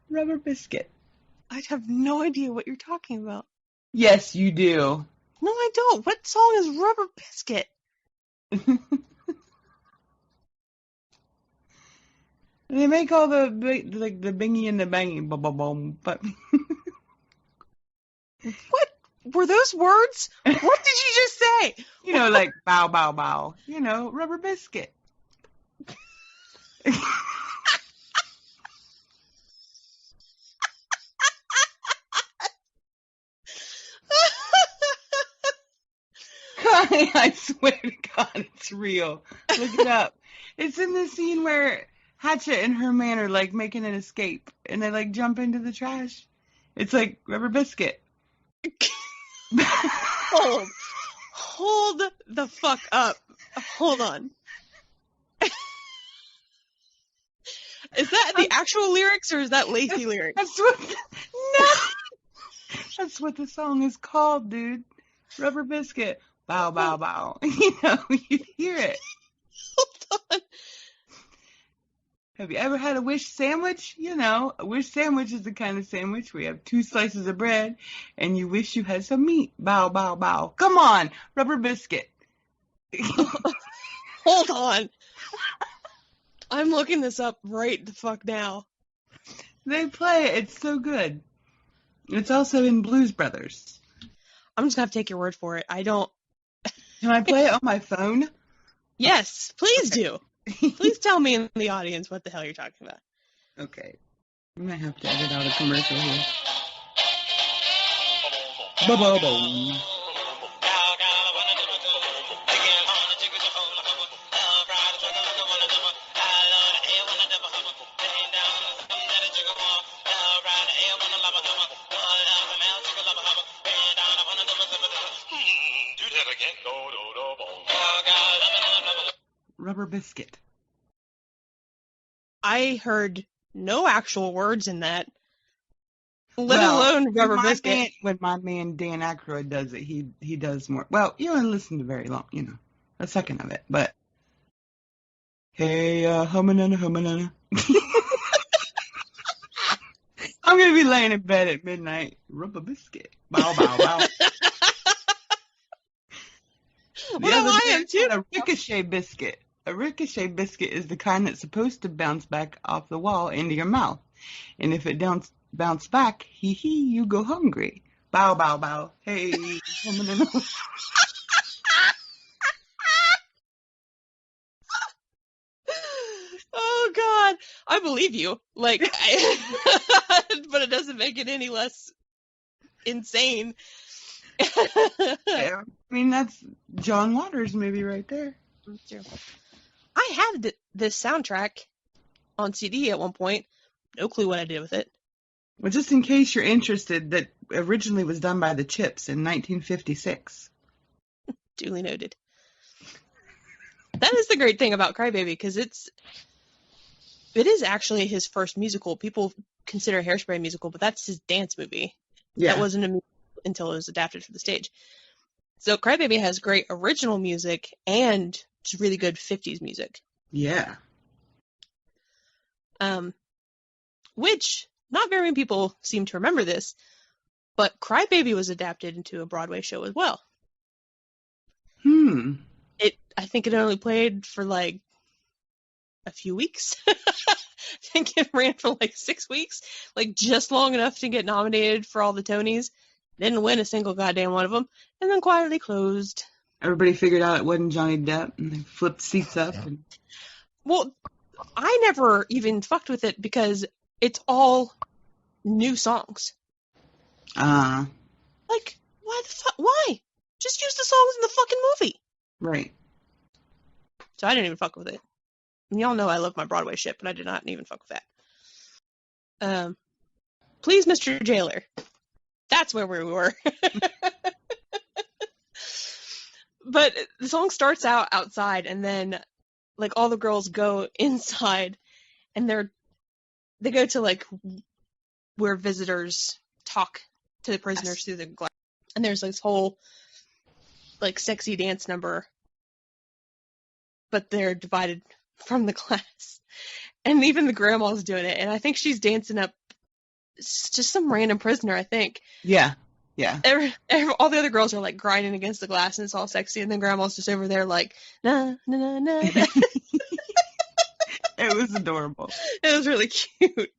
Speaker 2: rubber biscuit.
Speaker 1: I have no idea what you're talking about.
Speaker 2: Yes, you do.
Speaker 1: No, I don't. What song is Rubber Biscuit?
Speaker 2: They make all the like the bingy and the bangy, boom, but
Speaker 1: What were those words? What did you just say?
Speaker 2: you know, like bow, bow, bow. You know, rubber biscuit. I swear to God, it's real. Look it up. It's in the scene where Hatchet and her man are like making an escape, and they like jump into the trash. It's like rubber biscuit.
Speaker 1: Hold the fuck up. Hold on. Is that the actual lyrics or is that Lacey lyrics?
Speaker 2: That's what the song is called, dude. Rubber biscuit. Bow, bow, bow. You know, you hear it.
Speaker 1: Hold on.
Speaker 2: Have you ever had a wish sandwich? You know, a wish sandwich is the kind of sandwich where you have 2 slices of bread and you wish you had some meat. Bow, bow, bow. Come on, rubber biscuit.
Speaker 1: Hold on. I'm looking this up right the fuck now.
Speaker 2: They play it. It's so good. It's also in Blues Brothers.
Speaker 1: I'm just going to have to take your word for it. I don't...
Speaker 2: Can I play it on my phone?
Speaker 1: Yes, please do. Please tell me in the audience what the hell you're talking about.
Speaker 2: Okay. I might have to edit out a commercial here. Ba-ba-boom. Rubber biscuit.
Speaker 1: I heard no actual words in that, let alone rubber biscuit.
Speaker 2: When my man Dan Aykroyd does it, he does more. Well, you don't listen to very long, you know, a second of it. But hey, humanana, humanana. I'm gonna be laying in bed at midnight. Rubber biscuit. Bow, bow, bow.
Speaker 1: Well, I am too.
Speaker 2: A ricochet biscuit. A ricochet biscuit is the kind that's supposed to bounce back off the wall into your mouth. And if it bounce back, hee hee, you go hungry. Bow, bow, bow. Hey.
Speaker 1: Oh, God. I believe you. Like, but it doesn't make it any less insane.
Speaker 2: I mean, that's John Waters' movie right there.
Speaker 1: That's true. I had this soundtrack on CD at one point. No clue what I did with it.
Speaker 2: Well, just in case you're interested, that originally was done by the Chips in 1956.
Speaker 1: Duly noted. That is the great thing about Crybaby, because it is actually his first musical. People consider Hairspray a musical, but that's his dance movie.
Speaker 2: Yeah.
Speaker 1: That wasn't a musical until it was adapted for the stage. So Crybaby has great original music and just really good 50s music.
Speaker 2: Yeah.
Speaker 1: Which, not very many people seem to remember this, but Crybaby was adapted into a Broadway show as well. I think it only played for like a few weeks. I think it ran for like 6 weeks, like just long enough to get nominated for all the Tonys. Didn't win a single goddamn one of them, and then quietly closed.
Speaker 2: Everybody figured out it wasn't Johnny Depp, and they flipped seats up. And...
Speaker 1: Well, I never even fucked with it because it's all new songs. Like, why the fuck? Why? Just use the songs in the fucking movie.
Speaker 2: Right.
Speaker 1: So I didn't even fuck with it. And y'all know I love my Broadway shit, but I did not even fuck with that. Please, Mr. Jailer. That's where we were. But the song starts out outside, and then, like, all the girls go inside, and they go to, like, where visitors talk to the prisoners through the glass. And there's this whole, like, sexy dance number, but they're divided from the class. And even the grandma's doing it, and I think she's dancing up just some random prisoner, I think.
Speaker 2: Yeah.
Speaker 1: All the other girls are, like, grinding against the glass, and it's all sexy, and then grandma's just over there, like, na, na, na, na.
Speaker 2: It was adorable.
Speaker 1: It was really cute.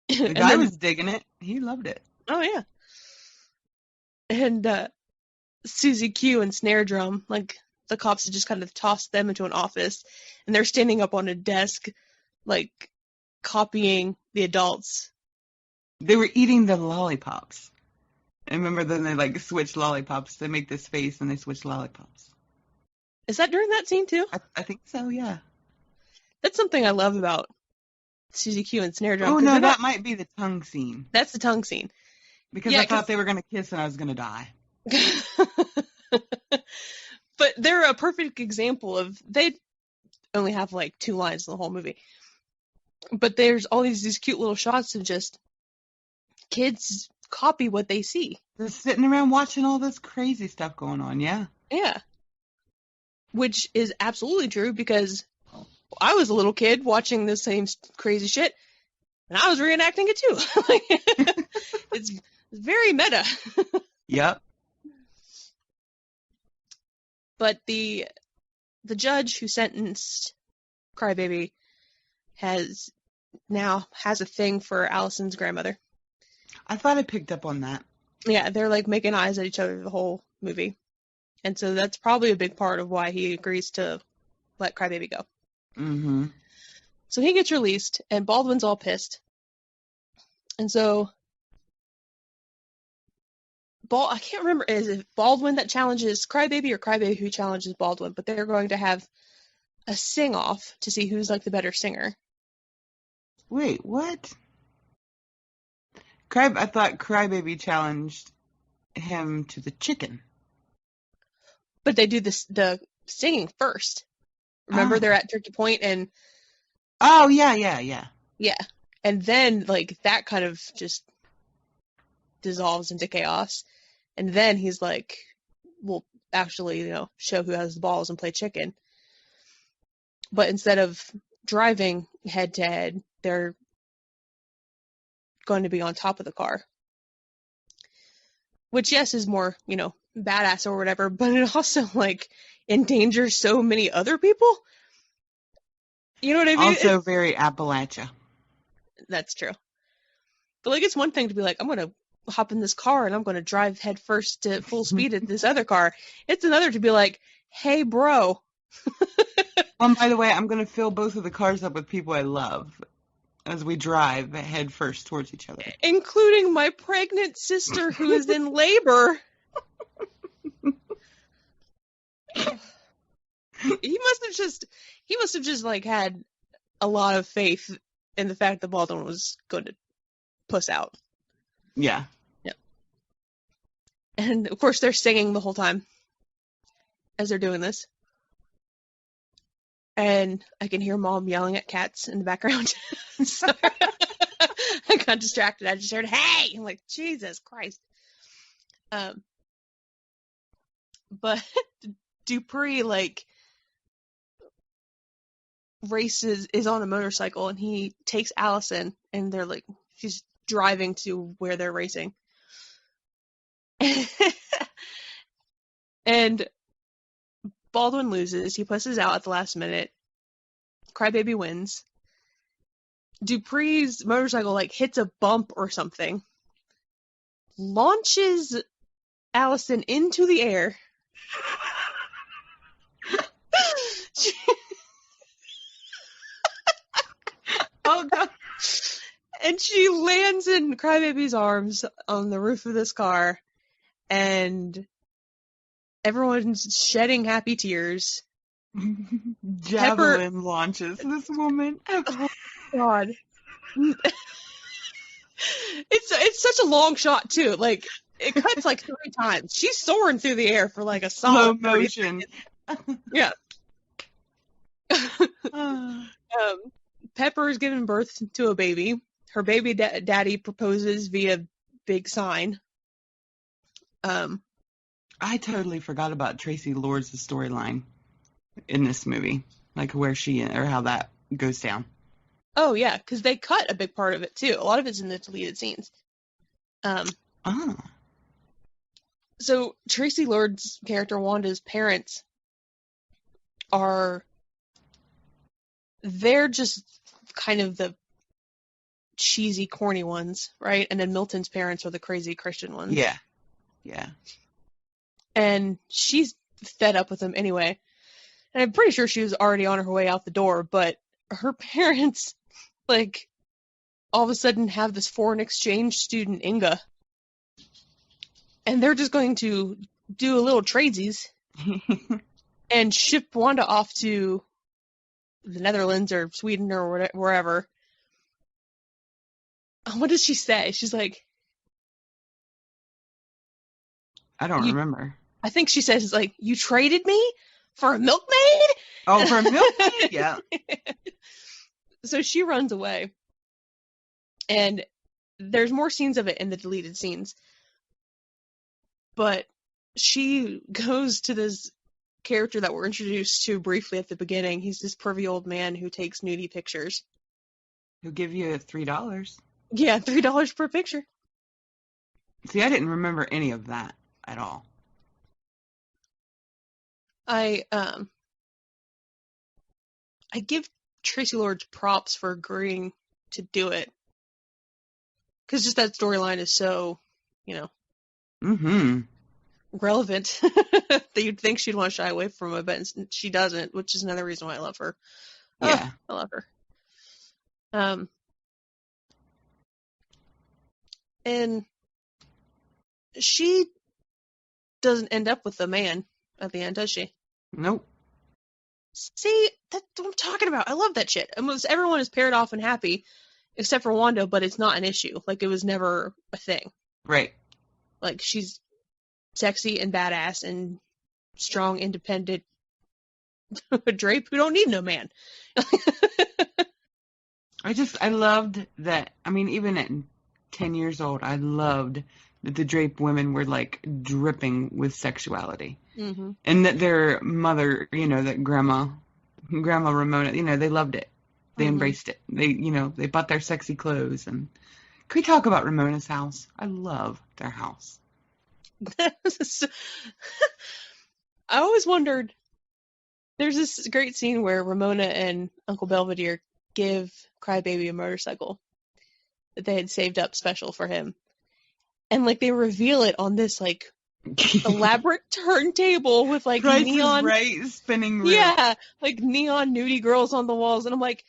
Speaker 2: The guy was digging it. He loved it.
Speaker 1: Oh, yeah. And Susie Q and Snare Drum, like, the cops had just kind of tossed them into an office, and they're standing up on a desk, like, copying the adults.
Speaker 2: They were eating the lollipops. And remember, then they, like, switch lollipops. They make this face, and they switch lollipops.
Speaker 1: Is that during that scene, too?
Speaker 2: I think so, yeah.
Speaker 1: That's something I love about Susie Q and Snare Drum.
Speaker 2: Oh, no, that might be the tongue scene.
Speaker 1: That's the tongue scene.
Speaker 2: Because I thought they were going to kiss and I was going to die.
Speaker 1: But they're a perfect example of, they only have like 2 lines in the whole movie. But there's all these cute little shots of just kids copy what they see.
Speaker 2: They're sitting around watching all this crazy stuff going on, yeah.
Speaker 1: Yeah. Which is absolutely true, because I was a little kid watching the same crazy shit, and I was reenacting it too. It's very meta.
Speaker 2: Yep.
Speaker 1: But the judge who sentenced Crybaby has a thing for Allison's grandmother.
Speaker 2: I thought I picked up on that.
Speaker 1: Yeah, they're like making eyes at each other the whole movie. And so that's probably a big part of why he agrees to let Crybaby go.
Speaker 2: Mm-hmm.
Speaker 1: So he gets released, and Baldwin's all pissed. And so I can't remember, is it Baldwin that challenges Crybaby or Crybaby who challenges Baldwin, but they're going to have a sing-off to see who's like the better singer.
Speaker 2: Wait, what? I thought Crybaby challenged him to the chicken.
Speaker 1: But they do the singing first. Remember, they're at Turkey Point, and
Speaker 2: oh, yeah.
Speaker 1: Yeah. And then, like, that kind of just dissolves into chaos. And then he's like, we'll actually, show who has the balls and play chicken. But instead of driving head to head, they're going to be on top of the car. Which, yes, is more, badass or whatever, but it also, like, endangers so many other people. You know what I mean?
Speaker 2: Also very Appalachia.
Speaker 1: That's true. But, like, it's one thing to be like, I'm going to hop in this car and I'm going to drive head first to full speed at this other car. It's another to be like, hey, bro.
Speaker 2: By the way, I'm going to fill both of the cars up with people I love as we drive head first towards each other.
Speaker 1: Including my pregnant sister who is in labor. He must have just like had a lot of faith in the fact that Baldwin was going to puss out.
Speaker 2: Yeah.
Speaker 1: Yeah. And of course they're singing the whole time as they're doing this. And I can hear Mom yelling at cats in the background. So I got distracted. I just heard, hey! I'm like, Jesus Christ. But Dupree, like, is on a motorcycle, and he takes Allison, and they're like, she's driving to where they're racing. And Baldwin loses. He pusses out at the last minute. Crybaby wins. Dupree's motorcycle, like, hits a bump or something. Launches Allison into the air.
Speaker 2: Oh, God.
Speaker 1: And she lands in Crybaby's arms on the roof of this car, and everyone's shedding happy tears.
Speaker 2: Javelin launches this woman.
Speaker 1: Oh, God. It's such a long shot, too. Like, it cuts like 3 times. She's soaring through the air for like a solid
Speaker 2: slow motion.
Speaker 1: Yeah. Pepper is giving birth to a baby. Her baby daddy proposes via big sign. Um,
Speaker 2: I totally forgot about Tracy Lords' storyline in this movie, like where she or how that goes down.
Speaker 1: oh yeah, because they cut a big part of it too. A lot of it's in the deleted scenes.
Speaker 2: Oh,
Speaker 1: So Tracy Lord's character Wanda's parents they're just kind of the cheesy, corny ones, right? And then Milton's parents are the crazy Christian ones.
Speaker 2: yeah.
Speaker 1: And she's fed up with them anyway. And I'm pretty sure she was already on her way out the door, but her parents, like, all of a sudden have this foreign exchange student, Inga. And they're just going to do a little tradesies and ship Wanda off to the Netherlands or Sweden or wherever. What does she say? She's like,
Speaker 2: I don't remember.
Speaker 1: I think she says, like, you traded me for a milkmaid?
Speaker 2: Oh, for a milkmaid? Yeah.
Speaker 1: So she runs away. And there's more scenes of it in the deleted scenes. But she goes to this character that we're introduced to briefly at the beginning. He's this pervy old man who takes nudie pictures.
Speaker 2: He'll give you $3.
Speaker 1: Yeah, $3 per picture.
Speaker 2: See, I didn't remember any of that at all.
Speaker 1: I give Tracy Lords props for agreeing to do it. Because just that storyline is so, relevant that you'd think she'd want to shy away from it, but she doesn't, which is another reason why I love her.
Speaker 2: Yeah.
Speaker 1: I love her. And she doesn't end up with the man at the end, does she?
Speaker 2: Nope.
Speaker 1: See, that's what I'm talking about. I love that shit. Almost everyone is paired off and happy, except for Wanda, but it's not an issue. Like, it was never a thing.
Speaker 2: Right.
Speaker 1: Like, she's sexy and badass and strong, independent drape who don't need no man.
Speaker 2: I loved that. I mean, even at 10 years old, I loved that the drape women were like dripping with sexuality.
Speaker 1: Mm-hmm.
Speaker 2: And that their mother, that Grandma Ramona, they loved it. They embraced it. They bought their sexy clothes. And can we talk about Ramona's house? I love their house.
Speaker 1: I always wondered, there's this great scene where Ramona and Uncle Belvedere give Crybaby a motorcycle that they had saved up special for him. And, like, they reveal it on this, like, elaborate turntable with, like, neon...
Speaker 2: Right, spinning reel.
Speaker 1: Yeah, like, neon nudie girls on the walls. And I'm like,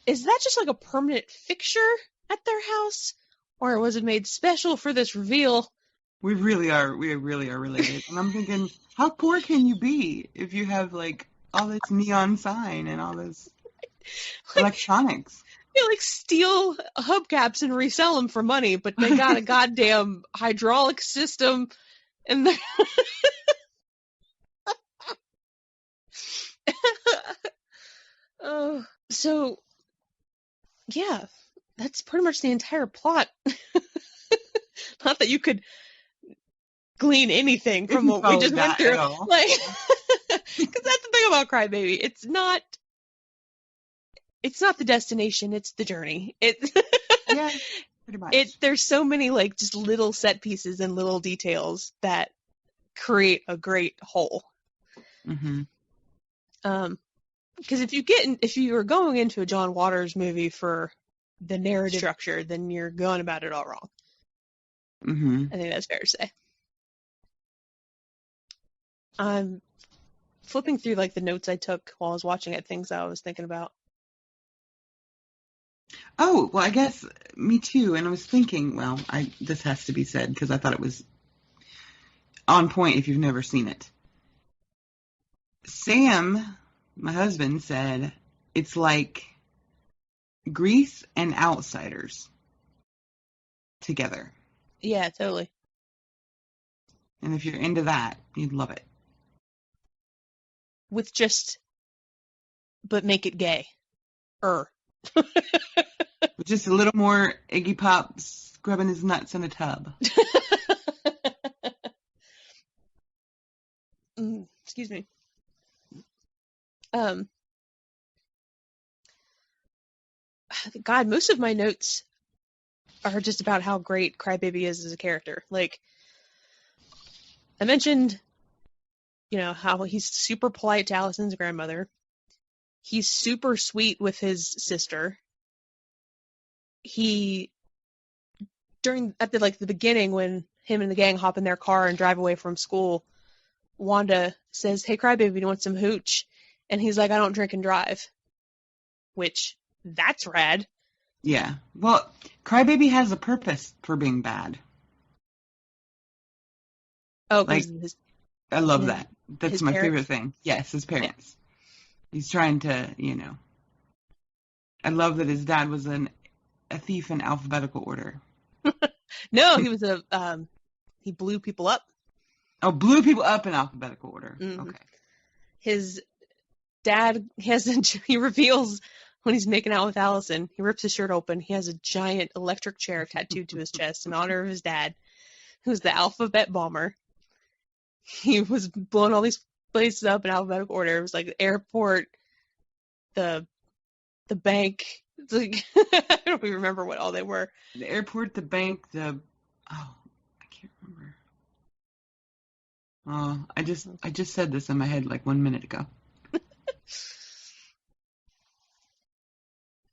Speaker 1: is that just, like, a permanent fixture at their house? Or was it made special for this reveal?
Speaker 2: We really are related. And I'm thinking, how poor can you be if you have, like, all this neon sign and all this electronics?
Speaker 1: They, like, steal hubcaps and resell them for money, but they got a goddamn hydraulic system, and they're... So, yeah, that's pretty much the entire plot. Not that you could glean anything from what we just went through. Like, because that's the thing about Crybaby. It's not the destination, it's the journey.
Speaker 2: Yeah, pretty much.
Speaker 1: There's so many, like, just little set pieces and little details that create a great whole.
Speaker 2: Mm-hmm.
Speaker 1: Because if you are going into a John Waters movie for the narrative structure, then you're going about it all wrong.
Speaker 2: Mm-hmm.
Speaker 1: I think that's fair to say. I'm flipping through, like, the notes I took while I was watching it, things I was thinking about.
Speaker 2: Oh, well, I guess me too. And I was thinking, well, this has to be said because I thought it was on point if you've never seen it. Sam, my husband, said it's like Grease and Outsiders together.
Speaker 1: Yeah, totally.
Speaker 2: And if you're into that, you'd love it.
Speaker 1: With but make it gay.
Speaker 2: With just a little more Iggy Pop scrubbing his nuts in a tub.
Speaker 1: Excuse me. God, most of my notes are just about how great Crybaby is as a character. Like, I mentioned, how he's super polite to Allison's grandmother. He's super sweet with his sister. At the beginning, when him and the gang hop in their car and drive away from school, Wanda says, "Hey, Crybaby, you want some hooch?" And he's like, "I don't drink and drive." Which, that's rad.
Speaker 2: Yeah. Well, Crybaby has a purpose for being bad.
Speaker 1: Oh, because
Speaker 2: I love that. That's my
Speaker 1: parents?
Speaker 2: favorite thing. Yes, his parents. Yeah. He's trying to, I love that his dad was a thief in alphabetical order.
Speaker 1: No, he was he blew people up.
Speaker 2: Oh, blew people up in alphabetical order.
Speaker 1: Mm-hmm.
Speaker 2: Okay.
Speaker 1: His dad he reveals when he's making out with Allison, he rips his shirt open. He has a giant electric chair tattooed to his chest in honor of his dad, who's the alphabet bomber. He was blowing all these places up in alphabetical order. It was like the airport, the bank. It's like, I don't even remember what all they were.
Speaker 2: The airport, the bank, I can't remember. Oh, I just said this in my head like 1 minute ago.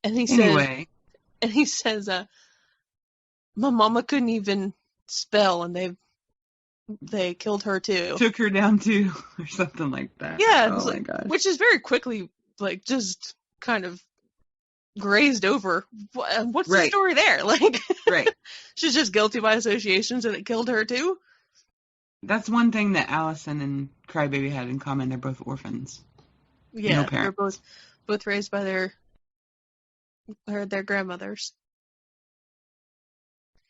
Speaker 1: And he says, my mama couldn't even spell, and they killed her too.
Speaker 2: Took her down too, or something like that.
Speaker 1: Yeah.
Speaker 2: Oh my gosh.
Speaker 1: Which is very quickly, like, just kind of grazed over. What's the story there? Like,
Speaker 2: right.
Speaker 1: She's just guilty by association, so it killed her too?
Speaker 2: That's one thing that Allison and Crybaby had in common. They're both orphans.
Speaker 1: Yeah,
Speaker 2: no parents.
Speaker 1: They're both raised by their grandmothers.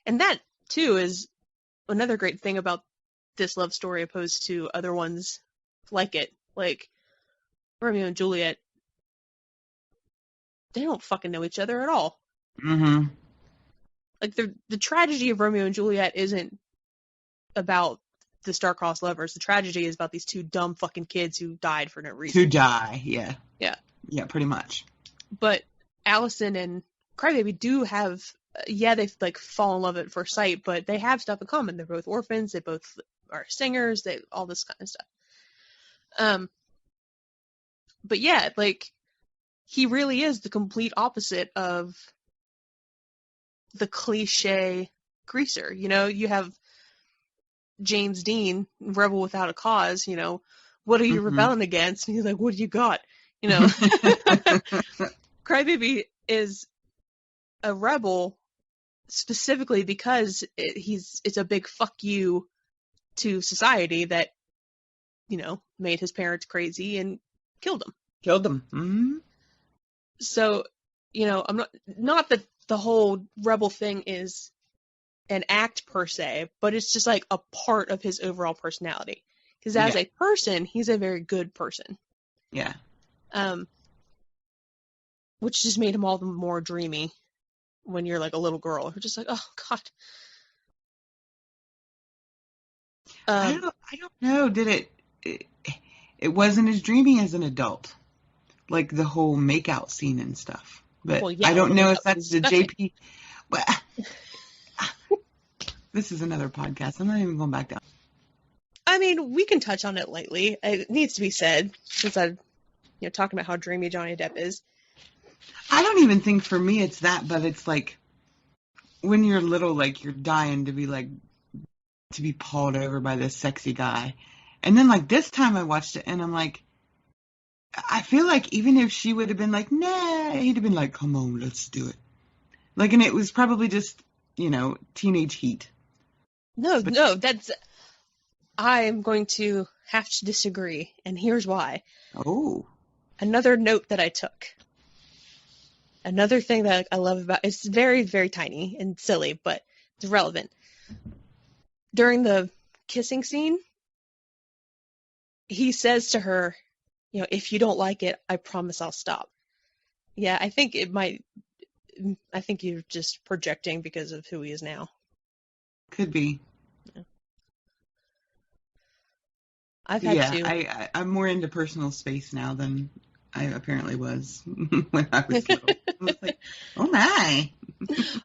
Speaker 1: And that, too, is another great thing about this love story opposed to other ones like it. Like, Romeo and Juliet, they don't fucking know each other at all.
Speaker 2: Mm-hmm.
Speaker 1: Like, the tragedy of Romeo and Juliet isn't about the star-crossed lovers. The tragedy is about these two dumb fucking kids who died for no reason.
Speaker 2: To die, yeah.
Speaker 1: Yeah.
Speaker 2: Yeah, pretty much.
Speaker 1: But Allison and Crybaby do have, they like fall in love at first sight, but they have stuff in common. They're both orphans. They both are singers. All this kind of stuff. But yeah, like, he really is the complete opposite of the cliche greaser. You have James Dean, Rebel Without a Cause, what are you rebelling against? And he's like, what do you got? Crybaby is a rebel specifically because it's a big fuck you to society that, made his parents crazy and killed him.
Speaker 2: Mm-hmm.
Speaker 1: So, I'm not that the whole rebel thing is an act per se, but it's just like a part of his overall personality. Because as a person, he's a very good person.
Speaker 2: Yeah.
Speaker 1: Which just made him all the more dreamy when you're like a little girl. You're just like, oh God.
Speaker 2: I don't know. Did it wasn't as dreamy as an adult, like the whole makeout scene and stuff. But I don't know if that's the JP. But this is another podcast. I'm not even going back down.
Speaker 1: I mean, we can touch on it lightly. It needs to be said, since I'm, talking about how dreamy Johnny Depp is.
Speaker 2: I don't even think for me it's that, but it's like when you're little, like you're dying to be pawed over by this sexy guy. And then like this time I watched it and I'm like, I feel like even if she would have been like, nah, he'd have been like, come on, let's do it. Like, and it was probably just, teenage heat.
Speaker 1: No, I'm going to have to disagree, and here's why.
Speaker 2: Oh.
Speaker 1: Another note that I took. Another thing that I love about it's very, very tiny and silly, but it's relevant. During the kissing scene, he says to her, if you don't like it, I promise I'll stop. Yeah, I think you're just projecting because of who he is now.
Speaker 2: Could be.
Speaker 1: Yeah. I've had
Speaker 2: Yeah,
Speaker 1: two.
Speaker 2: I'm more into personal space now than I apparently was when I was little. I was like, oh my.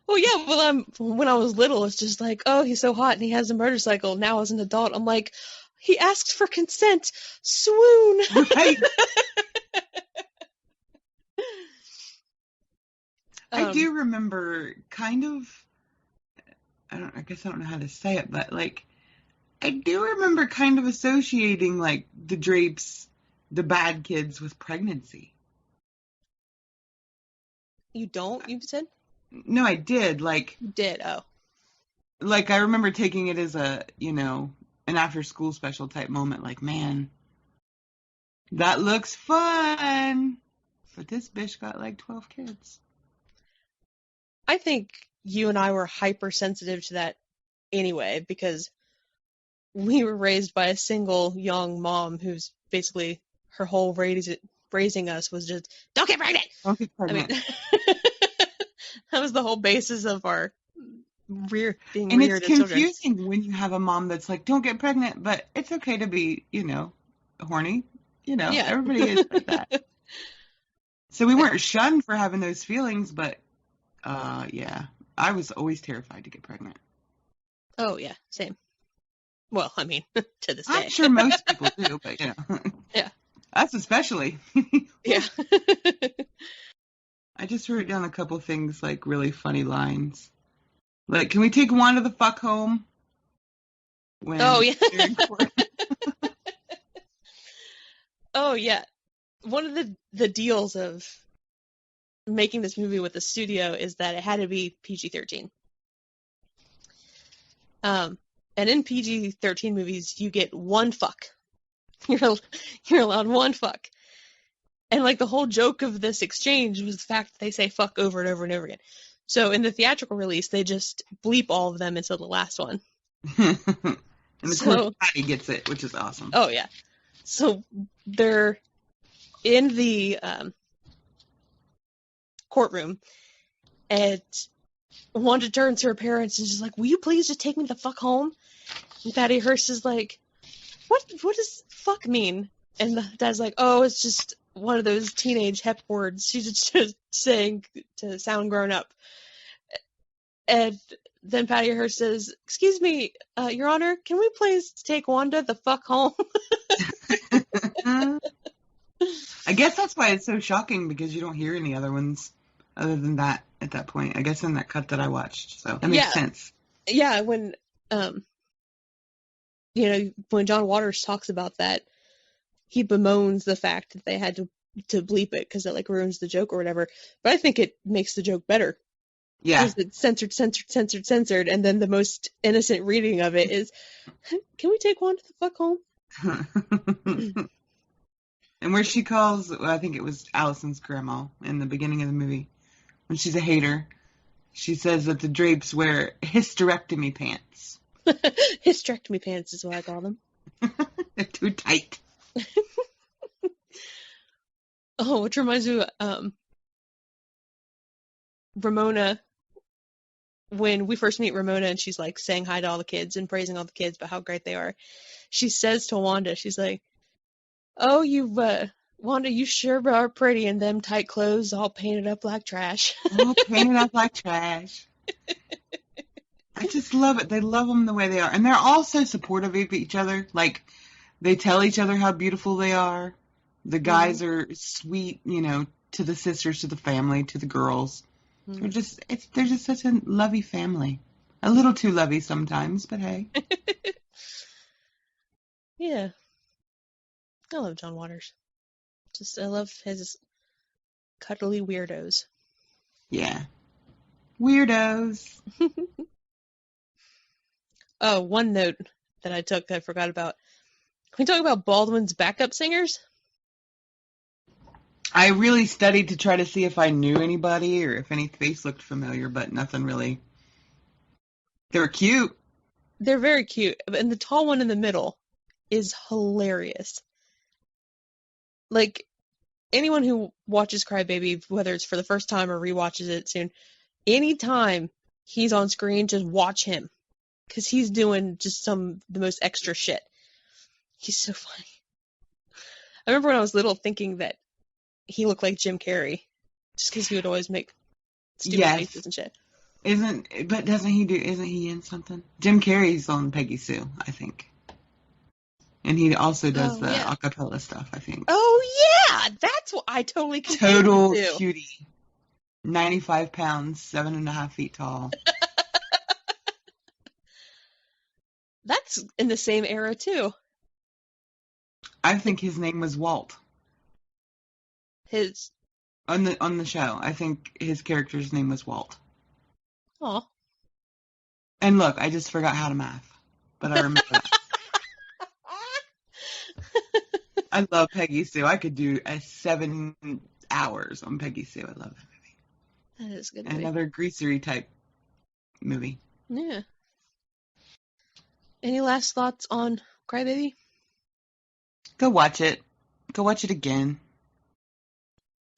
Speaker 1: Well, yeah, when I was little, it's just like, oh, he's so hot and he has a motorcycle. Now as an adult, I'm like, he asked for consent. Swoon.
Speaker 2: Right. I
Speaker 1: Um,
Speaker 2: do remember kind of, I guess I don't know how to say it, but like, I do remember kind of associating like the Drapes, the bad kids with pregnancy.
Speaker 1: you don't, you said?
Speaker 2: No, I did.
Speaker 1: You did, oh.
Speaker 2: Like I remember taking it as a, an after school special type moment. Like, man, that looks fun. But this bitch got like 12 kids.
Speaker 1: I think you and I were hypersensitive to that anyway, because we were raised by a single young mom who's basically her whole raising us was just, don't get pregnant!
Speaker 2: Don't get
Speaker 1: I mean,
Speaker 2: pregnant.
Speaker 1: that was the whole basis of our being
Speaker 2: And it's
Speaker 1: reared as children.
Speaker 2: confusing when you have a mom that's like, don't get pregnant, but it's okay to be, horny.
Speaker 1: Yeah.
Speaker 2: Everybody is like that. So we weren't shunned for having those feelings, but yeah, I was always terrified to get pregnant.
Speaker 1: Oh, yeah, same. Well, I mean, to this day.
Speaker 2: I'm sure most people do, but
Speaker 1: Yeah.
Speaker 2: Us especially.
Speaker 1: Yeah.
Speaker 2: I just wrote down a couple things, like really funny lines. Like, can we take Wanda the fuck home?
Speaker 1: Oh, yeah.
Speaker 2: They're in court.
Speaker 1: Oh, yeah. One of the deals of making this movie with the studio is that it had to be PG-13. And in PG-13 movies, you get one fuck. You're allowed one fuck. And like the whole joke of this exchange was the fact that they say fuck over and over and over again. So in the theatrical release, they just bleep all of them until the last one.
Speaker 2: And of course, Patty gets it, which is awesome.
Speaker 1: Oh, yeah. So they're in the courtroom, and Wanda turns to her parents and is just like, will you please just take me the fuck home? And Patty Hearst is like, what does fuck mean? And the dad's like, oh, it's just one of those teenage hep words. She's just saying to sound grown up. And then Patty Hearst says, excuse me, Your Honor, can we please take Wanda the fuck home?
Speaker 2: I guess that's why it's so shocking, because you don't hear any other ones other than that at that point. I guess in that cut that I watched. So that makes sense.
Speaker 1: Yeah, when when John Waters talks about that, he bemoans the fact that they had to bleep it because it like ruins the joke or whatever. But I think it makes the joke better.
Speaker 2: Yeah.
Speaker 1: Because it's censored, and then the most innocent reading of it is, can we take Wanda the fuck home?
Speaker 2: And where she calls, I think it was Allison's grandma in the beginning of the movie, when she's a hater, she says that the Drapes wear hysterectomy pants.
Speaker 1: Hysterectomy pants is what I call them.
Speaker 2: They're too tight.
Speaker 1: Oh, which reminds me of Ramona. When we first meet Ramona and she's like saying hi to all the kids and praising all the kids about how great they are, she says to Wanda, she's like, oh, Wanda, you sure are pretty in them tight clothes, all painted up like trash.
Speaker 2: All painted up like trash. I just love it. They love them the way they are. And they're all so supportive of each other. Like, they tell each other how beautiful they are. The guys are sweet, to the sisters, to the family, to the girls. They're just such a lovey family. A little too lovey sometimes, but hey.
Speaker 1: Yeah. I love John Waters. I love his cuddly weirdos.
Speaker 2: Yeah. Weirdos.
Speaker 1: Oh, one note that I took that I forgot about. Can we talk about Baldwin's backup singers?
Speaker 2: I really studied to try to see if I knew anybody or if any face looked familiar, but nothing really. They were cute.
Speaker 1: They're very cute. And the tall one in the middle is hilarious. Like, anyone who watches Crybaby, whether it's for the first time or rewatches it soon, anytime he's on screen, just watch him. Because he's doing just the most extra shit. He's so funny. I remember when I was little thinking that he looked like Jim Carrey, just because he would always make stupid faces and shit.
Speaker 2: Isn't he in something? Jim Carrey's on Peggy Sue, I think. And he also does the acapella stuff, I think.
Speaker 1: Oh, yeah! That's what I totally confused.
Speaker 2: Total cutie. 95 pounds, 7.5 feet tall.
Speaker 1: That's in the same era, too.
Speaker 2: I think his name was Walt.
Speaker 1: His?
Speaker 2: On the show, I think his character's name was Walt.
Speaker 1: Oh.
Speaker 2: And look, I just forgot how to math, but I remember that. I love Peggy Sue. I could do 7 hours on Peggy Sue. I love that movie.
Speaker 1: That is a good movie.
Speaker 2: Another greasery type movie.
Speaker 1: Yeah. Any last thoughts on Crybaby?
Speaker 2: Go watch it. Go watch it again.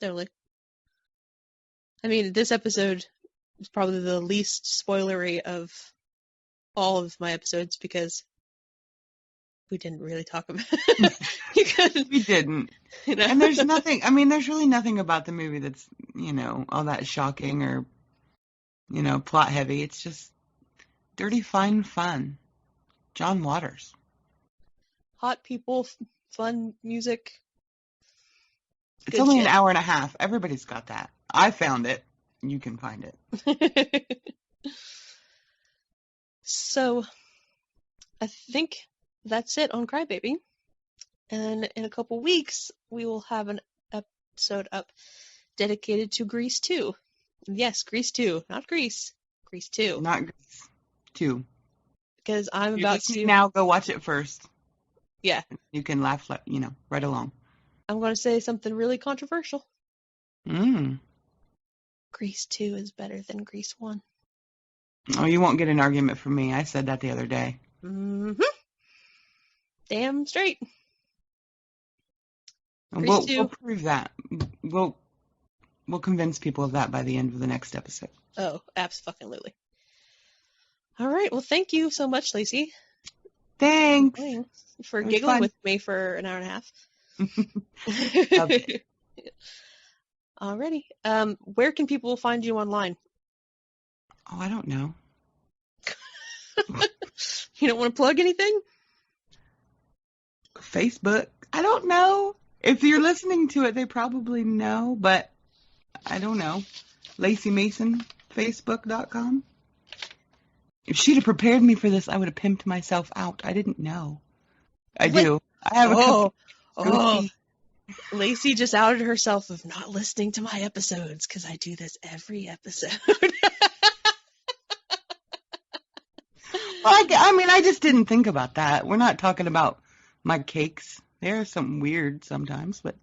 Speaker 1: Totally. I mean, this episode is probably the least spoilery of all of my episodes because we didn't really talk about it.
Speaker 2: We didn't.
Speaker 1: You know?
Speaker 2: And there's really nothing about the movie that's, all that shocking or, plot heavy. It's just dirty, fine fun. John Waters.
Speaker 1: Hot people, fun music.
Speaker 2: It's only an hour and a half. Everybody's got that. I found it. You can find it.
Speaker 1: So, I think that's it on Crybaby. And in a couple weeks, we will have an episode up dedicated to Grease 2. Yes, Grease 2. Not Grease. Grease 2.
Speaker 2: Not Grease 2.
Speaker 1: Because I'm about to...
Speaker 2: Now go watch it first.
Speaker 1: Yeah.
Speaker 2: You can laugh, right along.
Speaker 1: I'm going to say something really controversial. Grease 2 is better than Grease 1.
Speaker 2: Oh, you won't get an argument from me. I said that the other day.
Speaker 1: Mm-hmm. Damn straight.
Speaker 2: We'll prove that. We'll convince people of that by the end of the next episode.
Speaker 1: Oh, absolutely. All right. Well, thank you so much, Lacey.
Speaker 2: Thanks.
Speaker 1: For giggling with me for an hour and a half.
Speaker 2: Okay.
Speaker 1: Alrighty. Where can people find you online?
Speaker 2: Oh, I don't know.
Speaker 1: You don't want to plug anything?
Speaker 2: Facebook. I don't know. If you're listening to it, they probably know, but I don't know. Lacey Mason, Facebook.com. If she'd have prepared me for this, I would have pimped myself out. I didn't know. I do. I have a couple.
Speaker 1: Lacey just outed herself of not listening to my episodes because I do this every episode.
Speaker 2: Well, I just didn't think about that. We're not talking about my cakes. They're something weird sometimes, but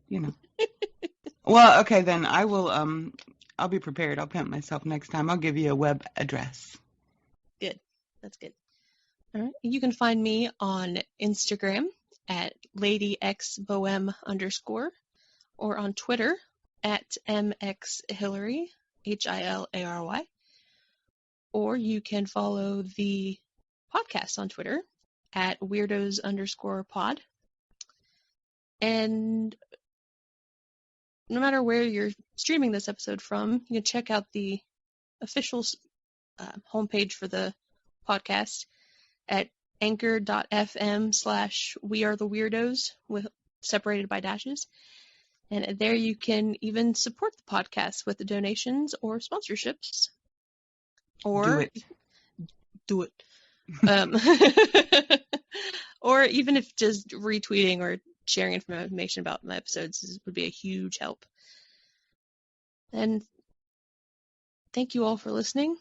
Speaker 2: Well, okay, then I will. I'll be prepared. I'll pimp myself next time. I'll give you a web address.
Speaker 1: Good. That's good. All right. You can find me on Instagram at ladyxboem_ or on Twitter at mxhillary, Hilary. Or you can follow the podcast on Twitter at weirdos_pod. And no matter where you're streaming this episode from, you can check out the official homepage for the podcast at anchor.fm/wearetheweirdos separated by dashes. And there you can even support the podcast with the donations or sponsorships. Or do it. Or even if just retweeting or sharing information about my episodes would be a huge help. And thank you all for listening.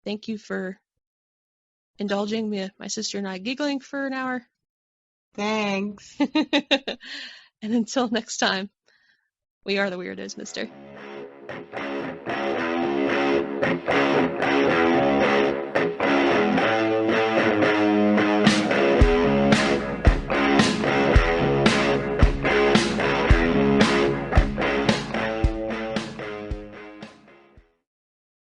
Speaker 1: Thank you for indulging me, my sister and I giggling for an hour.
Speaker 2: Thanks.
Speaker 1: And until next time, we are the Weirdos, mister.